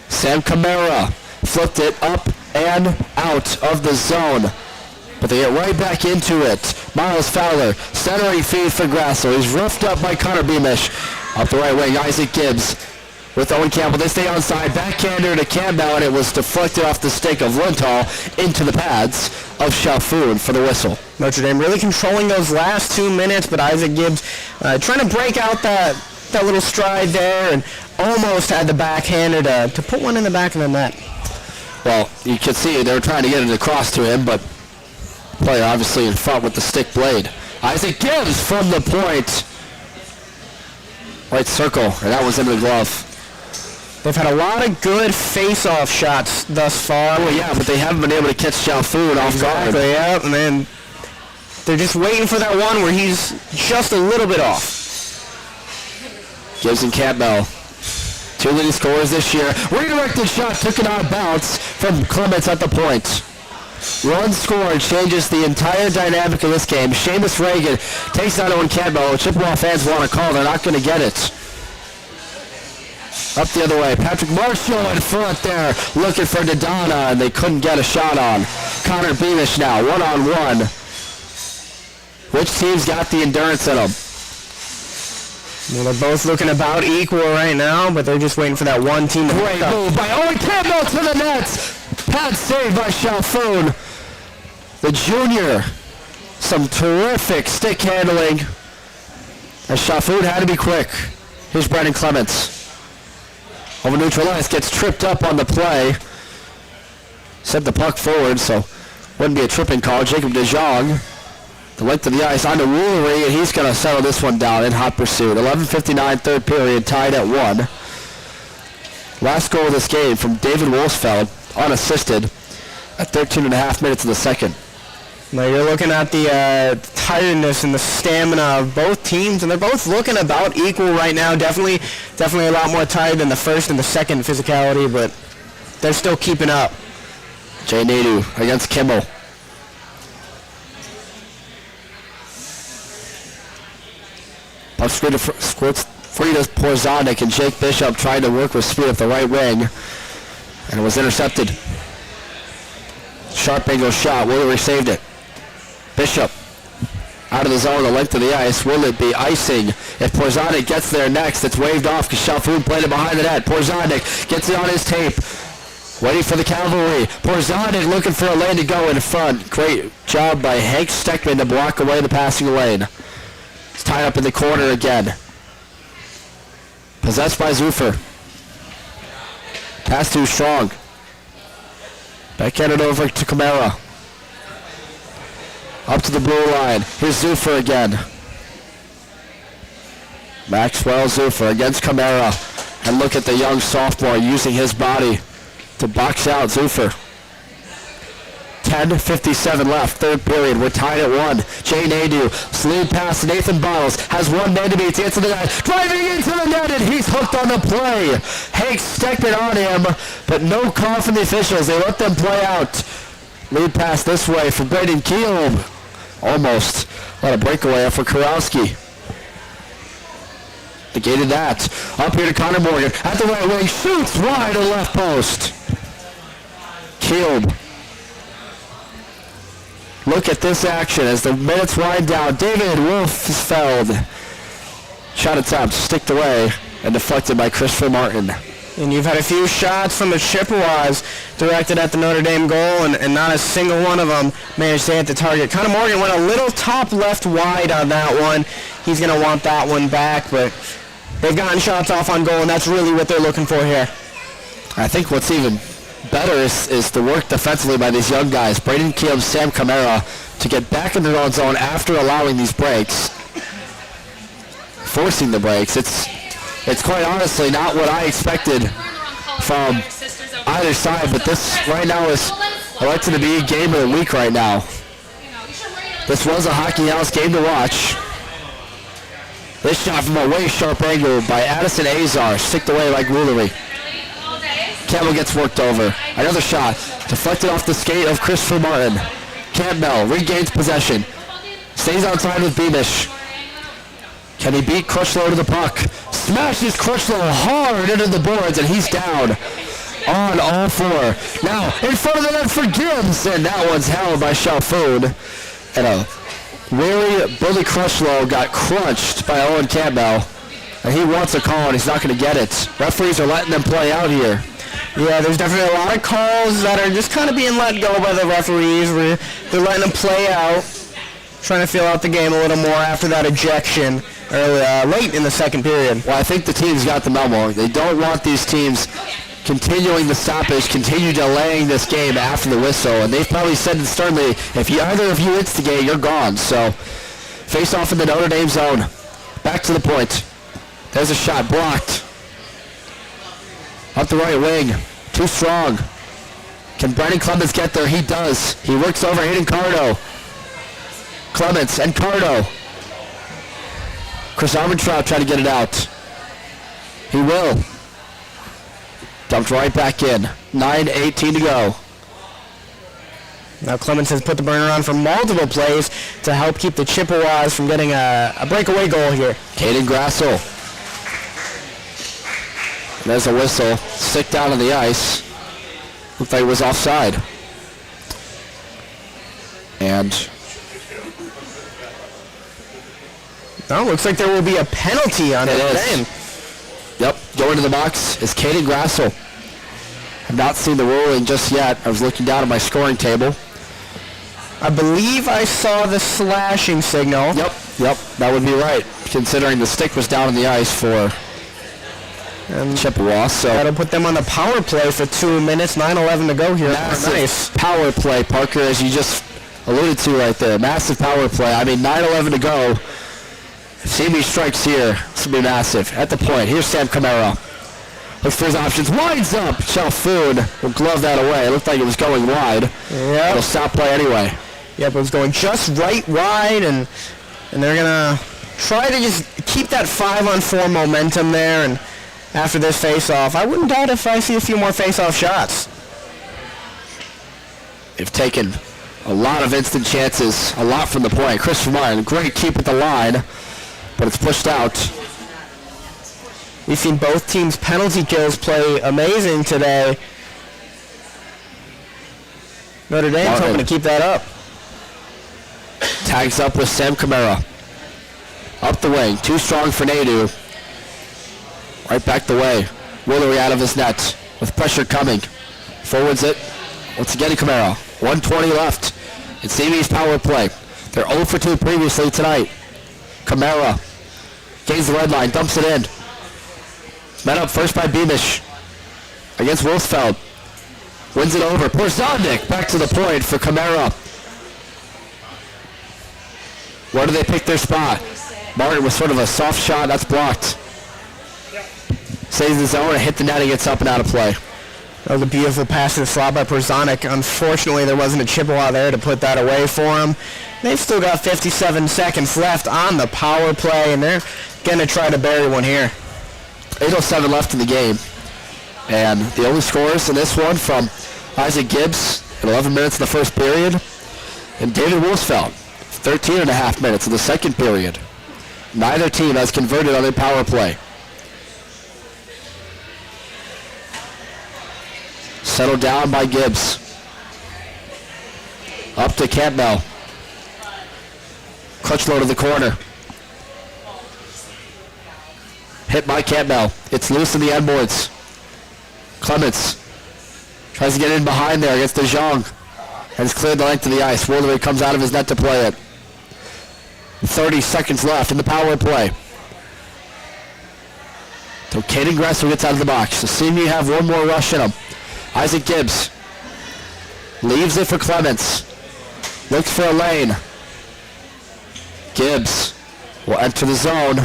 Sam Camara flipped it up and out of the zone. But they get right back into it. Miles Fowler, centering feed for Grassel. He's roughed up by Connor Beamish. Up the right wing, Isaac Gibbs with Owen Campbell. They stay onside. Backhander to Campbell, and it was deflected off the stick of Lintal into the pads of Chalfoun for the whistle. Notre Dame really controlling those last 2 minutes, but Isaac Gibbs trying to break out that little stride there and almost had the backhander to put one in the back of the net. Well, you can see they were trying to get it across to him, but player obviously in front with the stick blade. Isaac Gibbs from the point. Right circle, and that was into the glove. They've had a lot of good face-off shots thus far. Oh, yeah, but they haven't been able to catch Chalfoun off guard. Exactly, yeah, and then they're just waiting for that one where he's just a little bit off. Gibbs and Campbell, 2 leading scorers this year. Redirected shot, took it out of bounds from Clements at the point. Run scored changes the entire dynamic of this game. Seamus Reagan takes on Owen Campbell. Chippewa fans want to call. They're not going to get it. Up the other way. Patrick Marshall in front there looking for Dodonna, and they couldn't get a shot on. Connor Beamish now, 1-on-1 Which team's got the endurance in them? Well, they're both looking about equal right now, but they're just waiting for that one team to Great move by Owen Campbell to the net. Pad save by Chalfoun. The junior. Some terrific stick handling. As Chalfoun had to be quick. Here's Brandon Clements. Over neutral ice, gets tripped up on the play. Sent the puck forward, so wouldn't be a tripping call. Jacob DeJong. The length of the ice on to Woolery, and he's going to settle this one down in hot pursuit. 11:59, third period, tied at 1. Last goal of this game from David Wolfsfeld, unassisted, at 13 and a half minutes of the second. Now you're looking at the tiredness and the stamina of both teams, and they're both looking about equal right now. Definitely a lot more tired than the first and the second physicality, but they're still keeping up. Jay Nadeau against Kimmel. Puck squirts free to Porzonik, and Jake Bishop tried to work with speed up the right wing, and it was intercepted. Sharp angle shot. Woolery saved it. Bishop out of the zone, the length of the ice. Will it be icing? If Porzonik gets there next, it's waved off because Chalfoun played it behind the net. Porzonik gets it on his tape. Waiting for the cavalry. Porzonik looking for a lane to go in front. Great job by Hank Steckman to block away the passing lane. It's tied up in the corner again. Possessed by Zufer. Pass too strong. Backhanded over to Camara. Up to the blue line. Here's Zufer again. Maxwell Zufer against Camara. And look at the young sophomore using his body to box out Zufer. 10:57 left, third period. We're tied at 1. Jay Nadeau, lead pass to Nathan Biles, has one man to beat, gets to the net, driving into the net, and he's hooked on the play. Hank Steckman on him, but no call from the officials. They let them play out. Lead pass this way for Braden Keelb. Almost. Let a breakaway for Kurowski. Negated that. Up here to Connor Morgan. At the right wing, shoots wide to left post. Keelb. Look at this action as the minutes wind down. David Wolfsfeld. Shot attempt, sticked away, and deflected by Christopher Martin. And you've had a few shots from the Chippewas directed at the Notre Dame goal, and not a single one of them managed to hit the target. Connor Morgan went a little top left wide on that one. He's going to want that one back, but they've gotten shots off on goal, and that's really what they're looking for here. I think what's even better is the work defensively by these young guys. Braden Keelb, Sam Camara, to get back in their own zone after allowing these breaks. Forcing the breaks. It's quite honestly not what I expected from either side, but this right now is elected to be a game of the week right now. This was a Hockey House game to watch. This shot from a way sharp angle by Addison Azar, sticked away like Woolery. Campbell gets worked over. Another shot, deflected off the skate of Christopher Martin. Campbell regains possession. Stays outside with Beamish. Can he beat Crutchlow to the puck? Smashes Crutchlow hard into the boards, and he's down on all four. Now, in front of the net for Gibbs, and that one's held by Chalfoun. And a weary Billy Crutchlow got crunched by Owen Campbell, and he wants a call, and he's not going to get it. Referees are letting them play out here. Yeah, there's definitely a lot of calls that are just kind of being let go by the referees. They're letting them play out, trying to feel out the game a little more after that ejection late in the second period. Well, I think the team's got the memo. They don't want these teams continuing the stoppage, continue delaying this game after the whistle, and they've probably said it sternly, if either of you instigate, you're gone. So, face off in the Notre Dame zone. Back to the point. There's a shot blocked. Up the right wing. Too strong. Can Brandon Clements get there? He does. He works over Hayden Cardo. Clements and Cardo. Chris Armentrout trying to get it out. He will. Dumped right back in. 9:18 to go. Now Clements has put the burner on for multiple plays to help keep the Chippewas from getting a breakaway goal here. Caden Grassel. There's a whistle. Stick down on the ice. Looked like it was offside. And Oh, looks like there will be a penalty on Notre Dame. Yep, going to the box is Caden Grassel. I've not seen the ruling just yet. I was looking down at my scoring table. I believe I saw the slashing signal. Yep, that would be right, considering the stick was down on the ice for Chippewas. So that'll put them on the power play for 2 minutes, 9:11 to go here. Massive power play, Parker, as you just alluded to right there. Massive power play. I mean, 9:11 to go. If CB strikes here, this will be massive. At the point, here's Sam Camara. Looks for his options. Winds up. Chalfoun will glove that away. It looked like it was going wide. Yeah. It'll stop play anyway. Yep, it was going just right wide, and they're going to try to just keep that 5-on-4 momentum there. And after this face-off, I wouldn't doubt if I see a few more face-off shots. They've taken a lot of instant chances, a lot from the point. Christopher Martin, great keep at the line, but it's pushed out. We've seen both teams' penalty kills play amazing today. Notre Dame's hoping to keep that up. Tags up with Sam Camara. Up the wing, too strong for Nadu. Right back the way. Willery out of his net with pressure coming. Forwards it. Once again, Camara. 1:20 left. It's CB's power play. They're 0 for 2 previously tonight. Camara gains the red line, dumps it in. Met up first by Beamish against Wolfsfeld. Wins it over. Porzondik back to the point for Camara. Where do they pick their spot? Martin with sort of a soft shot. That's blocked. Stays in the zone and hit the net and gets up and out of play. That was a beautiful pass to the slot by Porzondik. Unfortunately, there wasn't a Chippewa there to put that away for him. They've still got 57 seconds left on the power play, and they're going to try to bury one here. 8:07 left in the game. And the only scores in this one from Isaac Gibbs at 11 minutes in the first period, and David Wolfsfeld, 13 and a half minutes in the second period. Neither team has converted on their power play. Settled down by Gibbs. Up to Campbell. Clutch low to the corner. Hit by Campbell. It's loose in the end boards. Clements tries to get in behind there against DeJong. Has cleared the length of the ice. Woolery comes out of his net to play it. 30 seconds left in the power play. So Caden Gressel gets out of the box. So CMU have one more rush in them. Isaac Gibbs leaves it for Clements. Looks for a lane. Gibbs will enter the zone.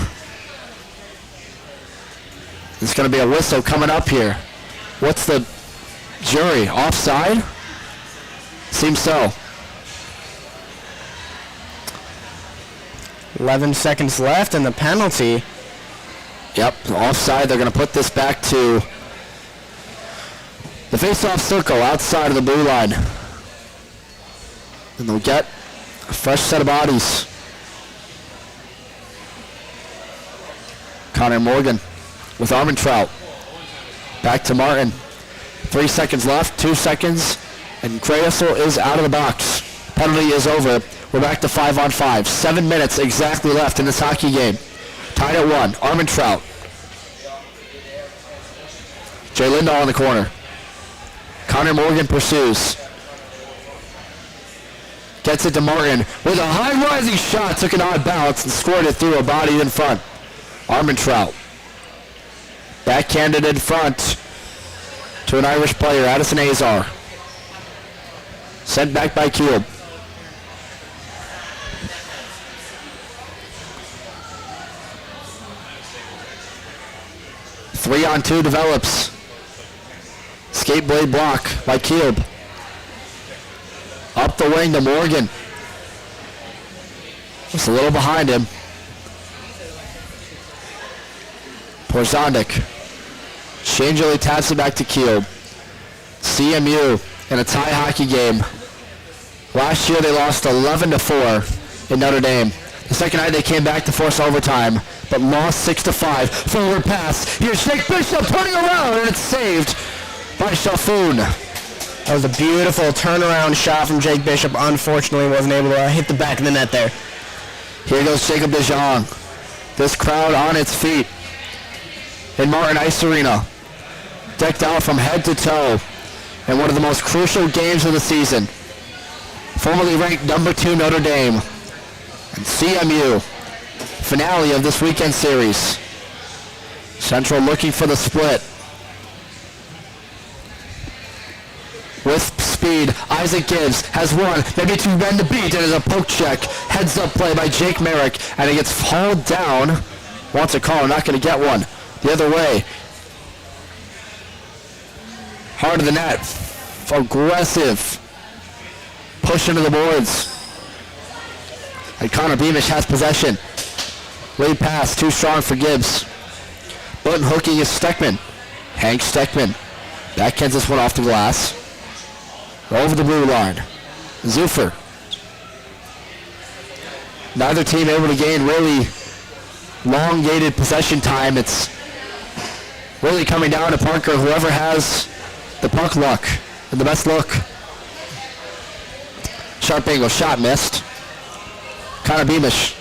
There's going to be a whistle coming up here. What's the jury? Offside? Seems so. 11 seconds left and the penalty. Yep, offside. They're going to put this back to the face-off circle outside of the blue line. And they'll get a fresh set of bodies. Connor Morgan with Armentrout. Back to Martin. 3 seconds left, 2 seconds, and Gressel is out of the box. Penalty is over. We're back to 5-on-5. 7 minutes exactly left in this hockey game. Tied at 1. Armentrout. Jay Lindahl in the corner. Connor Morgan pursues. Gets it to Martin with a high-rising shot. Took an odd bounce and scored it through a body in front. Armentrout. Backhanded in front to an Irish player, Addison Azar. Sent back by Cube. Three-on-two develops. Skate blade block by Cube. Up the wing to Morgan. Just a little behind him. Porzondik. Changeally taps it back to Cube. CMU in a tie hockey game. Last year they lost 11-4 in Notre Dame. The second night they came back to force overtime, but lost 6-5. Forward pass. Here's Jake Bishop turning around, and it's saved by Chalfoun. That was a beautiful turnaround shot from Jake Bishop. Unfortunately, wasn't able to hit the back of the net there. Here goes Jacob DeJong. This crowd on its feet in Martin Ice Arena, decked out from head to toe in one of the most crucial games of the season. Formerly ranked number 2 Notre Dame and CMU, finale of this weekend series. Central looking for the split. With speed, Isaac Gibbs has one, maybe 2 men to beat, and is a poke check. Heads up play by Jake Merrick, and he gets hauled down. Wants a call, not going to get one. The other way. Hard to the net. Aggressive. Push into the boards. And Connor Beamish has possession. Lead pass, too strong for Gibbs. Button hooking is Steckman. Hank Steckman. Backhands this one off the glass. Over the blue line. Zufer. Neither team able to gain really elongated possession time. It's really coming down to Parker, whoever has the puck luck and the best look. Sharp angle shot missed. Connor Beamish.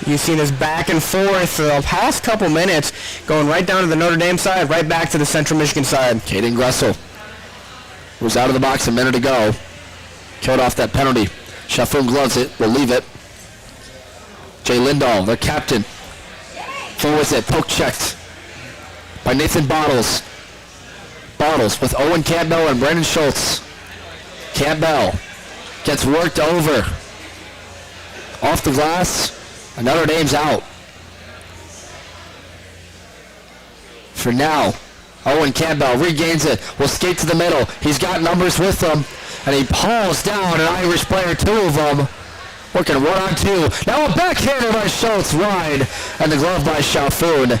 You've seen this back and forth for the past couple minutes, going right down to the Notre Dame side, right back to the Central Michigan side. Caden Gressel was out of the box a minute ago. Killed off that penalty. Shaffoon gloves it, will leave it. Jay Lindahl, their captain. Forwards it, poke checked by Nathan Bottles. Bottles with Owen Campbell and Brandon Schultz. Campbell gets worked over. Off the glass. And Notre Dame's out. For now, Owen Campbell regains it. Will skate to the middle. He's got numbers with him. And he hauls down an Irish player, 2 of them. Working 1-on-2. Now a backhander by Schultz wide. And the glove by Shaffoon.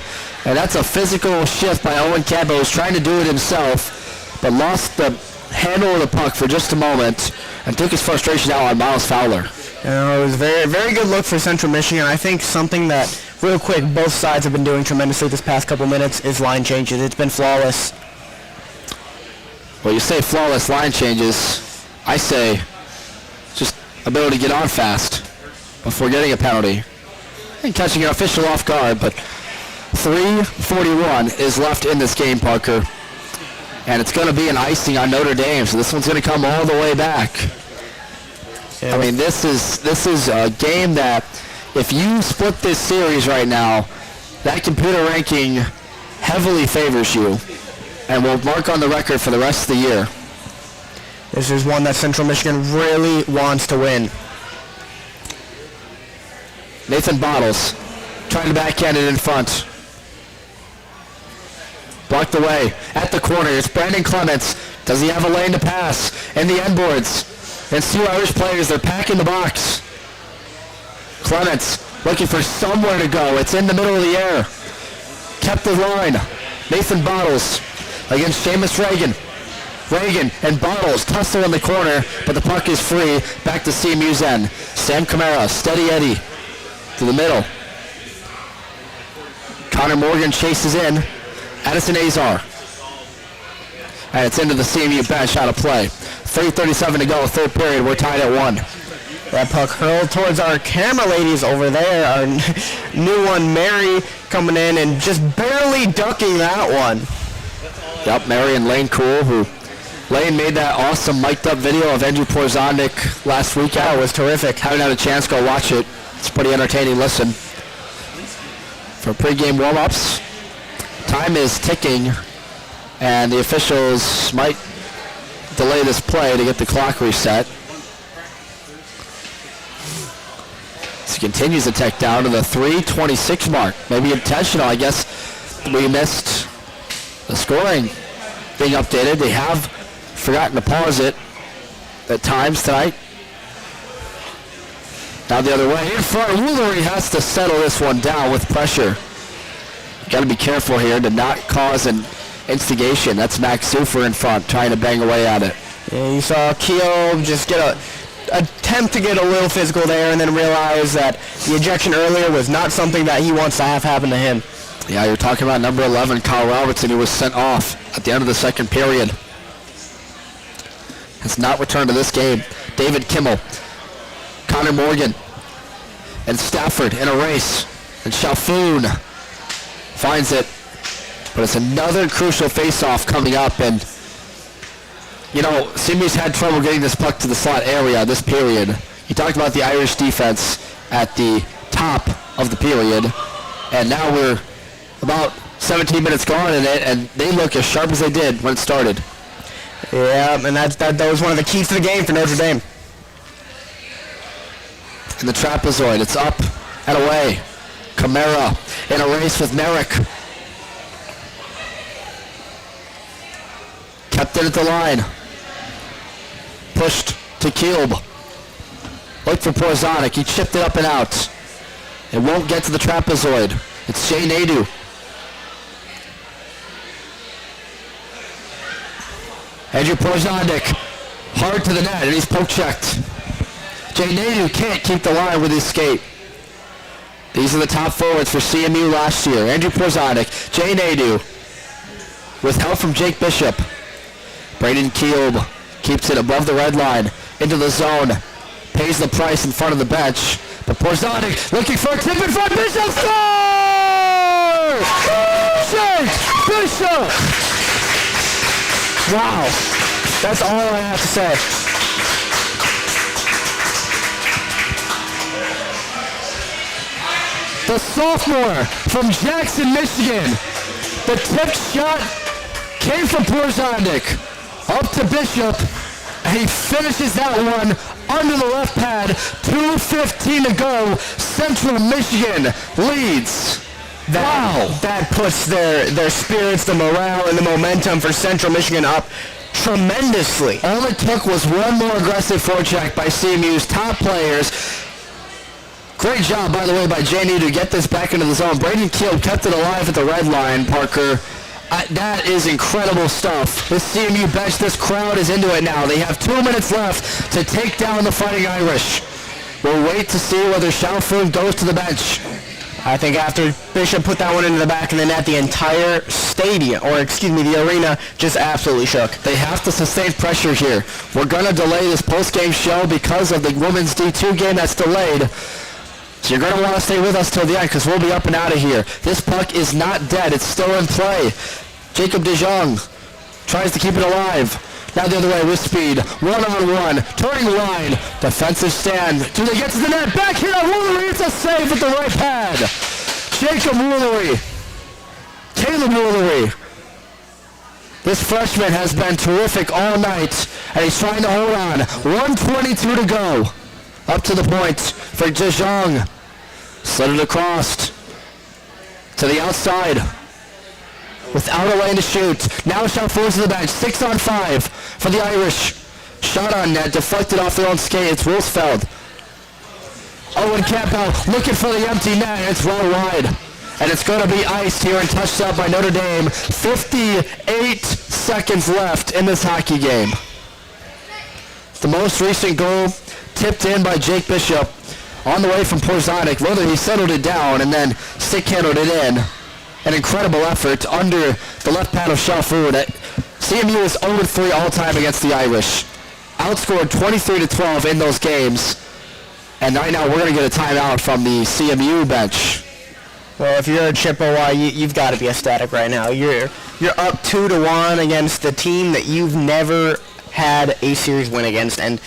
And that's a physical shift by Owen Campbell, who's trying to do it himself, but lost the handle of the puck for just a moment and took his frustration out on Miles Fowler. It was a very, very good look for Central Michigan. I think something that, real quick, both sides have been doing tremendously this past couple minutes is line changes. It's been flawless. Well, you say flawless line changes. I say just ability to get on fast before getting a penalty and catching an official off guard. But 3:41 is left in this game, Parker. And it's going to be an icing on Notre Dame, so this one's going to come all the way back. Yeah. I mean, this is a game that if you split this series right now, that computer ranking heavily favors you and will mark on the record for the rest of the year. This is one that Central Michigan really wants to win. Nathan Bottles trying to backhand it in front. Blocked away at the corner. It's Brandon Clements. Does he have a lane to pass? In the end boards. And 2 Irish players, they're packing the box. Clements looking for somewhere to go. It's in the middle of the air. Kept the line. Nathan Bottles against Seamus Reagan. Reagan and Bottles tussle in the corner, but the puck is free. Back to CMU's end. Sam Camara, steady Eddie to the middle. Connor Morgan chases in. Addison Azar. And it's into the CMU bench out of play. 3:37 to go, 3rd period. We're tied at 1. That puck hurled towards our camera ladies over there. Our new one, Mary, coming in and just barely ducking that one. Yep, Mary and Lane Cool, who Lane made that awesome mic'd up video of Andrew Porzondik last week. That was terrific. Haven't had a chance, go watch it. It's a pretty entertaining listen. For pregame warm-ups, time is ticking, and the officials might delay this play to get the clock reset. So he continues to tick down to the 3:26 mark. Maybe intentional, I guess. We missed the scoring being updated. They have forgotten to pause it at times tonight. Now the other way in front. Woolery has to settle this one down with pressure. Got to be careful here to not cause an instigation. That's Max Zufer in front trying to bang away at it. Yeah, you saw Keo just get a attempt to get a little physical there and then realize that the ejection earlier was not something that he wants to have happen to him. Yeah, you're talking about number 11, Kyle Robertson, who was sent off at the end of the 2nd period. Has not returned to this game. David Kimmel. Connor Morgan And Stafford in a race. And Chalfoun finds it. But it's another crucial face-off coming up. And, you know, CMU's had trouble getting this puck to the slot area this period. You talked about the Irish defense at the top of the period. And now we're about 17 minutes gone in it, and they look as sharp as they did when it started. Yeah, and that was one of the keys to the game for Notre Dame. And the trapezoid, it's up and away. Camara in a race with Merrick. Kept it at the line. Pushed to Kielb. Looked for Porzonik. He chipped it up and out. It won't get to the trapezoid. It's Jay Nadeau. Andrew Porzonik. Hard to the net, and he's poke-checked. Jay Nadeau can't keep the line with his skate. These are the top forwards for CMU last year. Andrew Porzonik, Jay Nadeau, with help from Jake Bishop. Braden Kielb keeps it above the red line, into the zone, pays the price in front of the bench. But Porzonik looking for a tip in front. Bishop scores! Jake Bishop! Wow. That's all I have to say. The sophomore from Jackson, Michigan. The tip shot came from Porzonik up to Bishop, and he finishes that one under the left pad. 2:15 to go. Central Michigan leads. Wow. That puts their spirits, the morale, and the momentum for Central Michigan up tremendously. All it took was one more aggressive forecheck by CMU's top players. Great job, by the way, by Janie to get this back into the zone. Braden Kielb kept it alive at the red line, Parker. That is incredible stuff. This CMU bench, this crowd is into it now. They have 2 minutes left to take down the Fighting Irish. We'll wait to see whether Chalfoun goes to the bench. I think after Bishop put that one into the back of the net, the entire stadium, the arena, just absolutely shook. They have to sustain pressure here. We're going to delay this post-game show because of the women's D2 game that's delayed. So you're going to want to stay with us till the end because we'll be up and out of here. This puck is not dead. It's still in play. Jacob De Jong tries to keep it alive. Now the other way with speed. One-on-one. Turning line. Defensive stand. Do they get to the net? Back here. Woolery. It's a save at the right pad. Jacob Woolery. Caleb Woolery. This freshman has been terrific all night, and he's trying to hold on. 1:22 to go. Up to the point for De Jong. Slid it across to the outside. Without a lane to shoot. Now Chalfoun to the bench. 6-on-5 for the Irish. Shot on net. Deflected off their own skate. It's Wolfsfeld. Owen Campbell looking for the empty net. It's well wide. And it's going to be iced here and touched up by Notre Dame. 58 seconds left in this hockey game. The most recent goal tipped in by Jake Bishop on the way from Porzonik. Whether he settled it down and then stick-handled it in. An incredible effort under the left pad of Chalfoun. CMU is 0-3 all-time against the Irish. Outscored 23-12 in those games. And right now we're going to get a timeout from the CMU bench. Well, if you're a Chippewa, you've got to be ecstatic right now. You're up 2-1 against the team that you've never had a series win against. And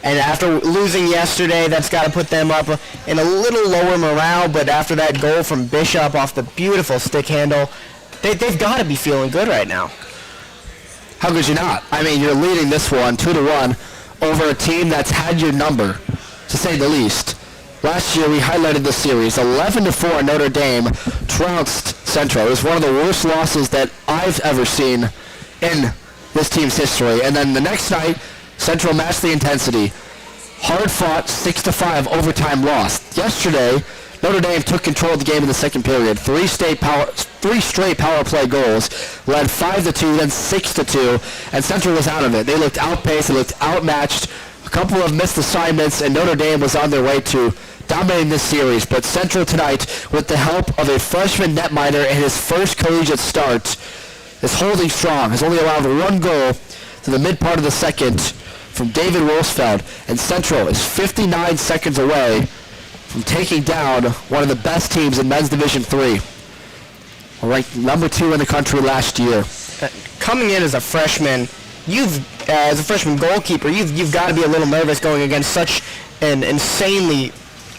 after losing yesterday, that's got to put them up in a little lower morale. But after that goal from Bishop off the beautiful stick handle, they've got to be feeling good right now. How could you not? I mean, you're leading this one 2-1 over a team that's had your number, to say the least. Last year, we highlighted the series. 11-4 Notre Dame trounced Central. It was one of the worst losses that I've ever seen in this team's history. And then the next night, Central matched the intensity. Hard-fought 6-5 overtime loss. Yesterday, Notre Dame took control of the game in the second period. Three straight power play goals. Led 5-2, then 6-2, and Central was out of it. They looked outpaced. They looked outmatched. A couple of missed assignments, and Notre Dame was on their way to dominating this series. But Central tonight, with the help of a freshman netminder in his first collegiate start, is holding strong. Has only allowed one goal to the mid part of the second from David Wolfsfeld. And Central is 59 seconds away from taking down one of the best teams in men's Division III. Ranked number 2 in the country last year. Coming in as a freshman, as a freshman goalkeeper, you've got to be a little nervous going against such an insanely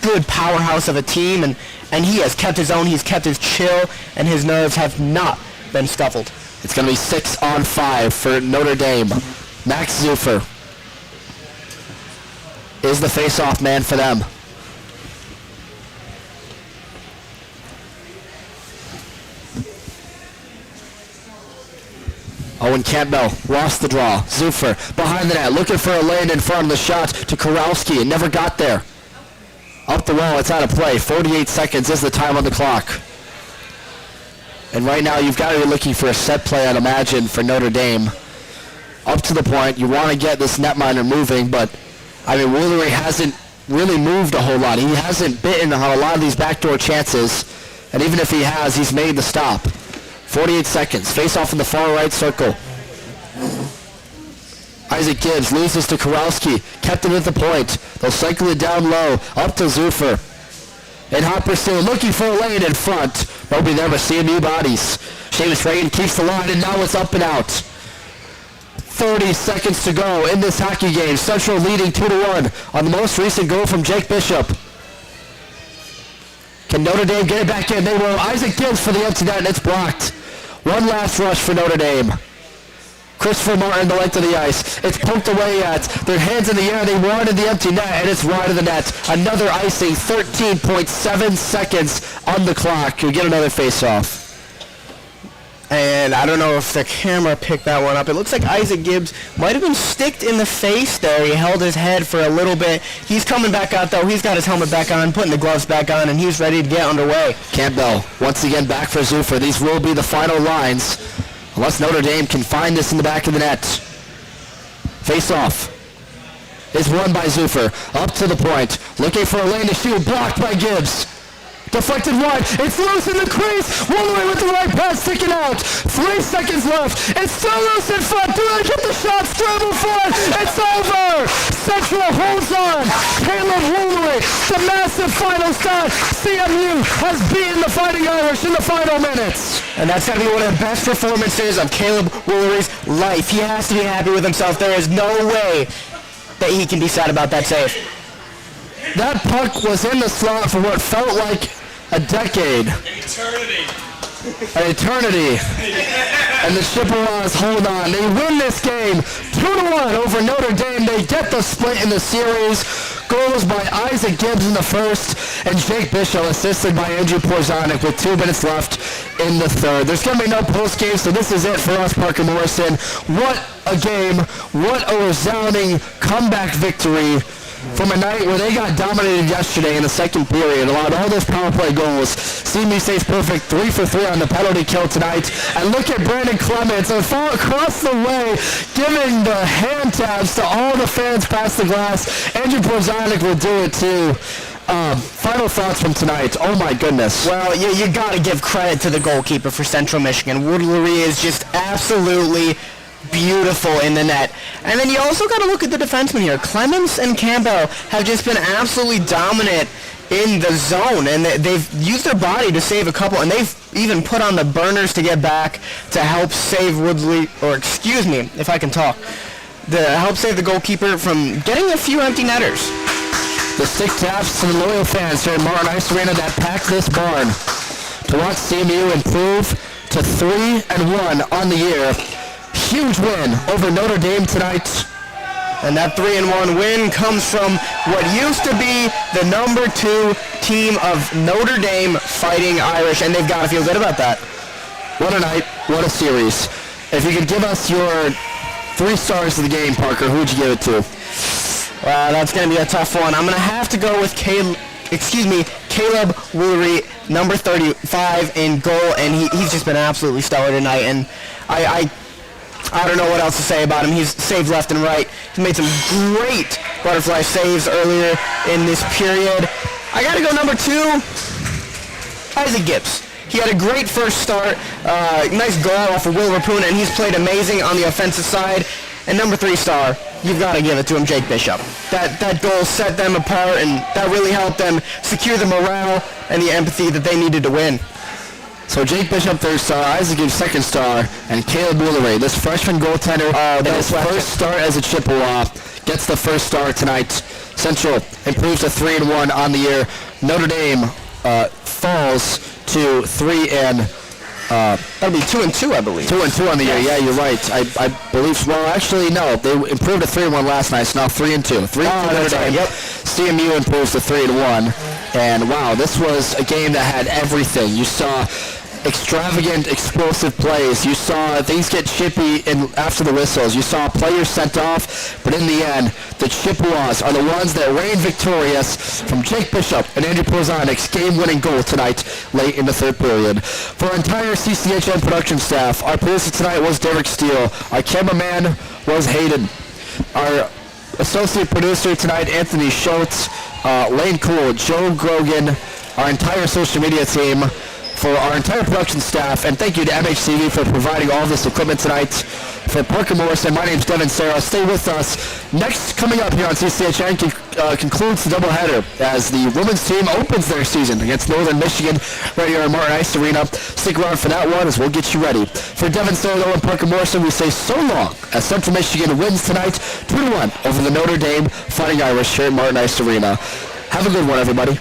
good powerhouse of a team, and he has kept his own, he's kept his chill, and his nerves have not been scuffled. It's going to be 6-on-5 for Notre Dame. Max Zufer is the face-off man for them. Owen Campbell lost the draw. Zufer behind the net, looking for a lane in front of the shot to Korowski. It never got there. Up the wall, it's out of play. 48 seconds is the time on the clock. And right now, you've got to be looking for a set play, I'd imagine, for Notre Dame. Up to the point, you want to get this netminder moving, but, I mean, Woolery hasn't really moved a whole lot. He hasn't bitten on a lot of these backdoor chances, and even if he has, he's made the stop. 48 seconds. Face off in the far right circle. Isaac Gibbs loses to Korowski. Kept it at the point. They'll cycle it down low. Up to Zufer. And hot pursuit. Looking for a lane in front. Nobody there but CMU bodies. Seamus Reagan keeps the line, and now it's up and out. 30 seconds to go in this hockey game. Central leading 2-1 on the most recent goal from Jake Bishop. Can Notre Dame get it back in? They will. Isaac Gibbs for the empty net, and it's blocked. One last rush for Notre Dame. Christopher Martin, the length of the ice. It's poked away at. Their hands in the air. They wanted the empty net, and it's wide of the net. Another icing. 13.7 seconds on the clock. You get another face-off. And I don't know if the camera picked that one up. It looks like Isaac Gibbs might have been sticked in the face there. He held his head for a little bit. He's coming back out, though. He's got his helmet back on, putting the gloves back on, and he's ready to get underway. Campbell, once again, back for Zufer. These will be the final lines, unless Notre Dame can find this in the back of the net. Face-off is won by Zufer. Up to the point. Looking for a lane to shoot. Blocked by Gibbs. Deflected wide. It's loose in the crease. Woolery with the right pass sticking out. 3 seconds left. It's still loose in front. Do they get the shot? Scramble for it. It's over. Central holds on. Caleb Woolery, the massive final start. CMU has beaten the Fighting Irish in the final minutes. And that's got to be one of the best performances of Caleb Woolery's life. He has to be happy with himself. There is no way that he can be sad about that save. That puck was in the slot for what felt like a decade. An eternity. And the Chippewas hold on. They win this game 2-1 over Notre Dame. They get the split in the series. Goals by Isaac Gibbs in the first, and Jake Bishop assisted by Andrew Porzonik with 2 minutes left in the third. There's going to be no post-game, so this is it for us, Parker Morrison. What a game. What a resounding comeback victory from a night where they got dominated yesterday in the second period, allowed all those power play goals. CMU stays perfect, 3 for 3 on the penalty kill tonight. And look at Brandon Clements across the way, giving the hand tabs to all the fans past the glass. Andrew Porzonik will do it too. Final thoughts from tonight. Oh my goodness. Well, you got to give credit to the goalkeeper for Central Michigan. Woolery is just absolutely beautiful in the net. And then you also got to look at the defensemen here. Clemens and Campbell have just been absolutely dominant in the zone, and they've used their body to save a couple, and they've even put on the burners to get back to help save Woodley, or excuse me, if I can talk, to help save the goalkeeper from getting a few empty netters. The stick taps to the loyal fans here at Martin Ice Arena that packed this barn to watch CMU improve to 3-1 on the year. Huge win over Notre Dame tonight. And that 3-1 win comes from what used to be the number 2 team of Notre Dame Fighting Irish, and they've got to feel good about that. What a night, what a series. If you could give us your 3 stars of the game, Parker, who would you give it to? Well, that's going to be a tough one. I'm going to have to go with Caleb Woolery, number 35 in goal, and he's just been absolutely stellar tonight, and I don't know what else to say about him. He's saved left and right. He's made some great butterfly saves earlier in this period. I got to go number 2, Isaac Gibbs. He had a great first start, nice goal off of Will Rapuna, and he's played amazing on the offensive side. And number 3 star, you've got to give it to him, Jake Bishop. That goal set them apart, and that really helped them secure the morale and the empathy that they needed to win. So Jake Bishop, third star, Isaac Gibbs, second star, and Caleb Woolery, this freshman goaltender, in his first start as a Chippewa, gets the first star tonight. Central improves to 3-1 on the year. Notre Dame falls to 3 and that'll be 2-2, I believe. 2-2 on the year. Yeah, you're right. I believe. Well, actually, no. They improved to 3-1 last night. So now 3-2. 3-2 Notre Dame. Yep. CMU improves to 3-1. And wow, this was a game that had everything. You saw extravagant, explosive plays. You saw things get chippy after the whistles. You saw players sent off, but in the end, the Chippewas are the ones that reign victorious from Jake Bishop and Andrew Prozanic's game-winning goal tonight, late in the third period. For our entire CCHN production staff, our producer tonight was Derek Steele. Our cameraman was Hayden. Our associate producer tonight, Anthony Schultz, Lane Cool, Joe Grogan, our entire social media team, for our entire production staff, and thank you to MHCV for providing all this equipment tonight. For Parker Morrison, my name's Devin Sarah. Stay with us. Next, coming up here on CCHN, concludes the doubleheader as the women's team opens their season against Northern Michigan right here at Martin Ice Arena. Stick around for that one as we'll get you ready. For Devin Sarah and Parker Morrison, we say so long as Central Michigan wins tonight 2-1 over the Notre Dame Fighting Irish here at Martin Ice Arena. Have a good one, everybody.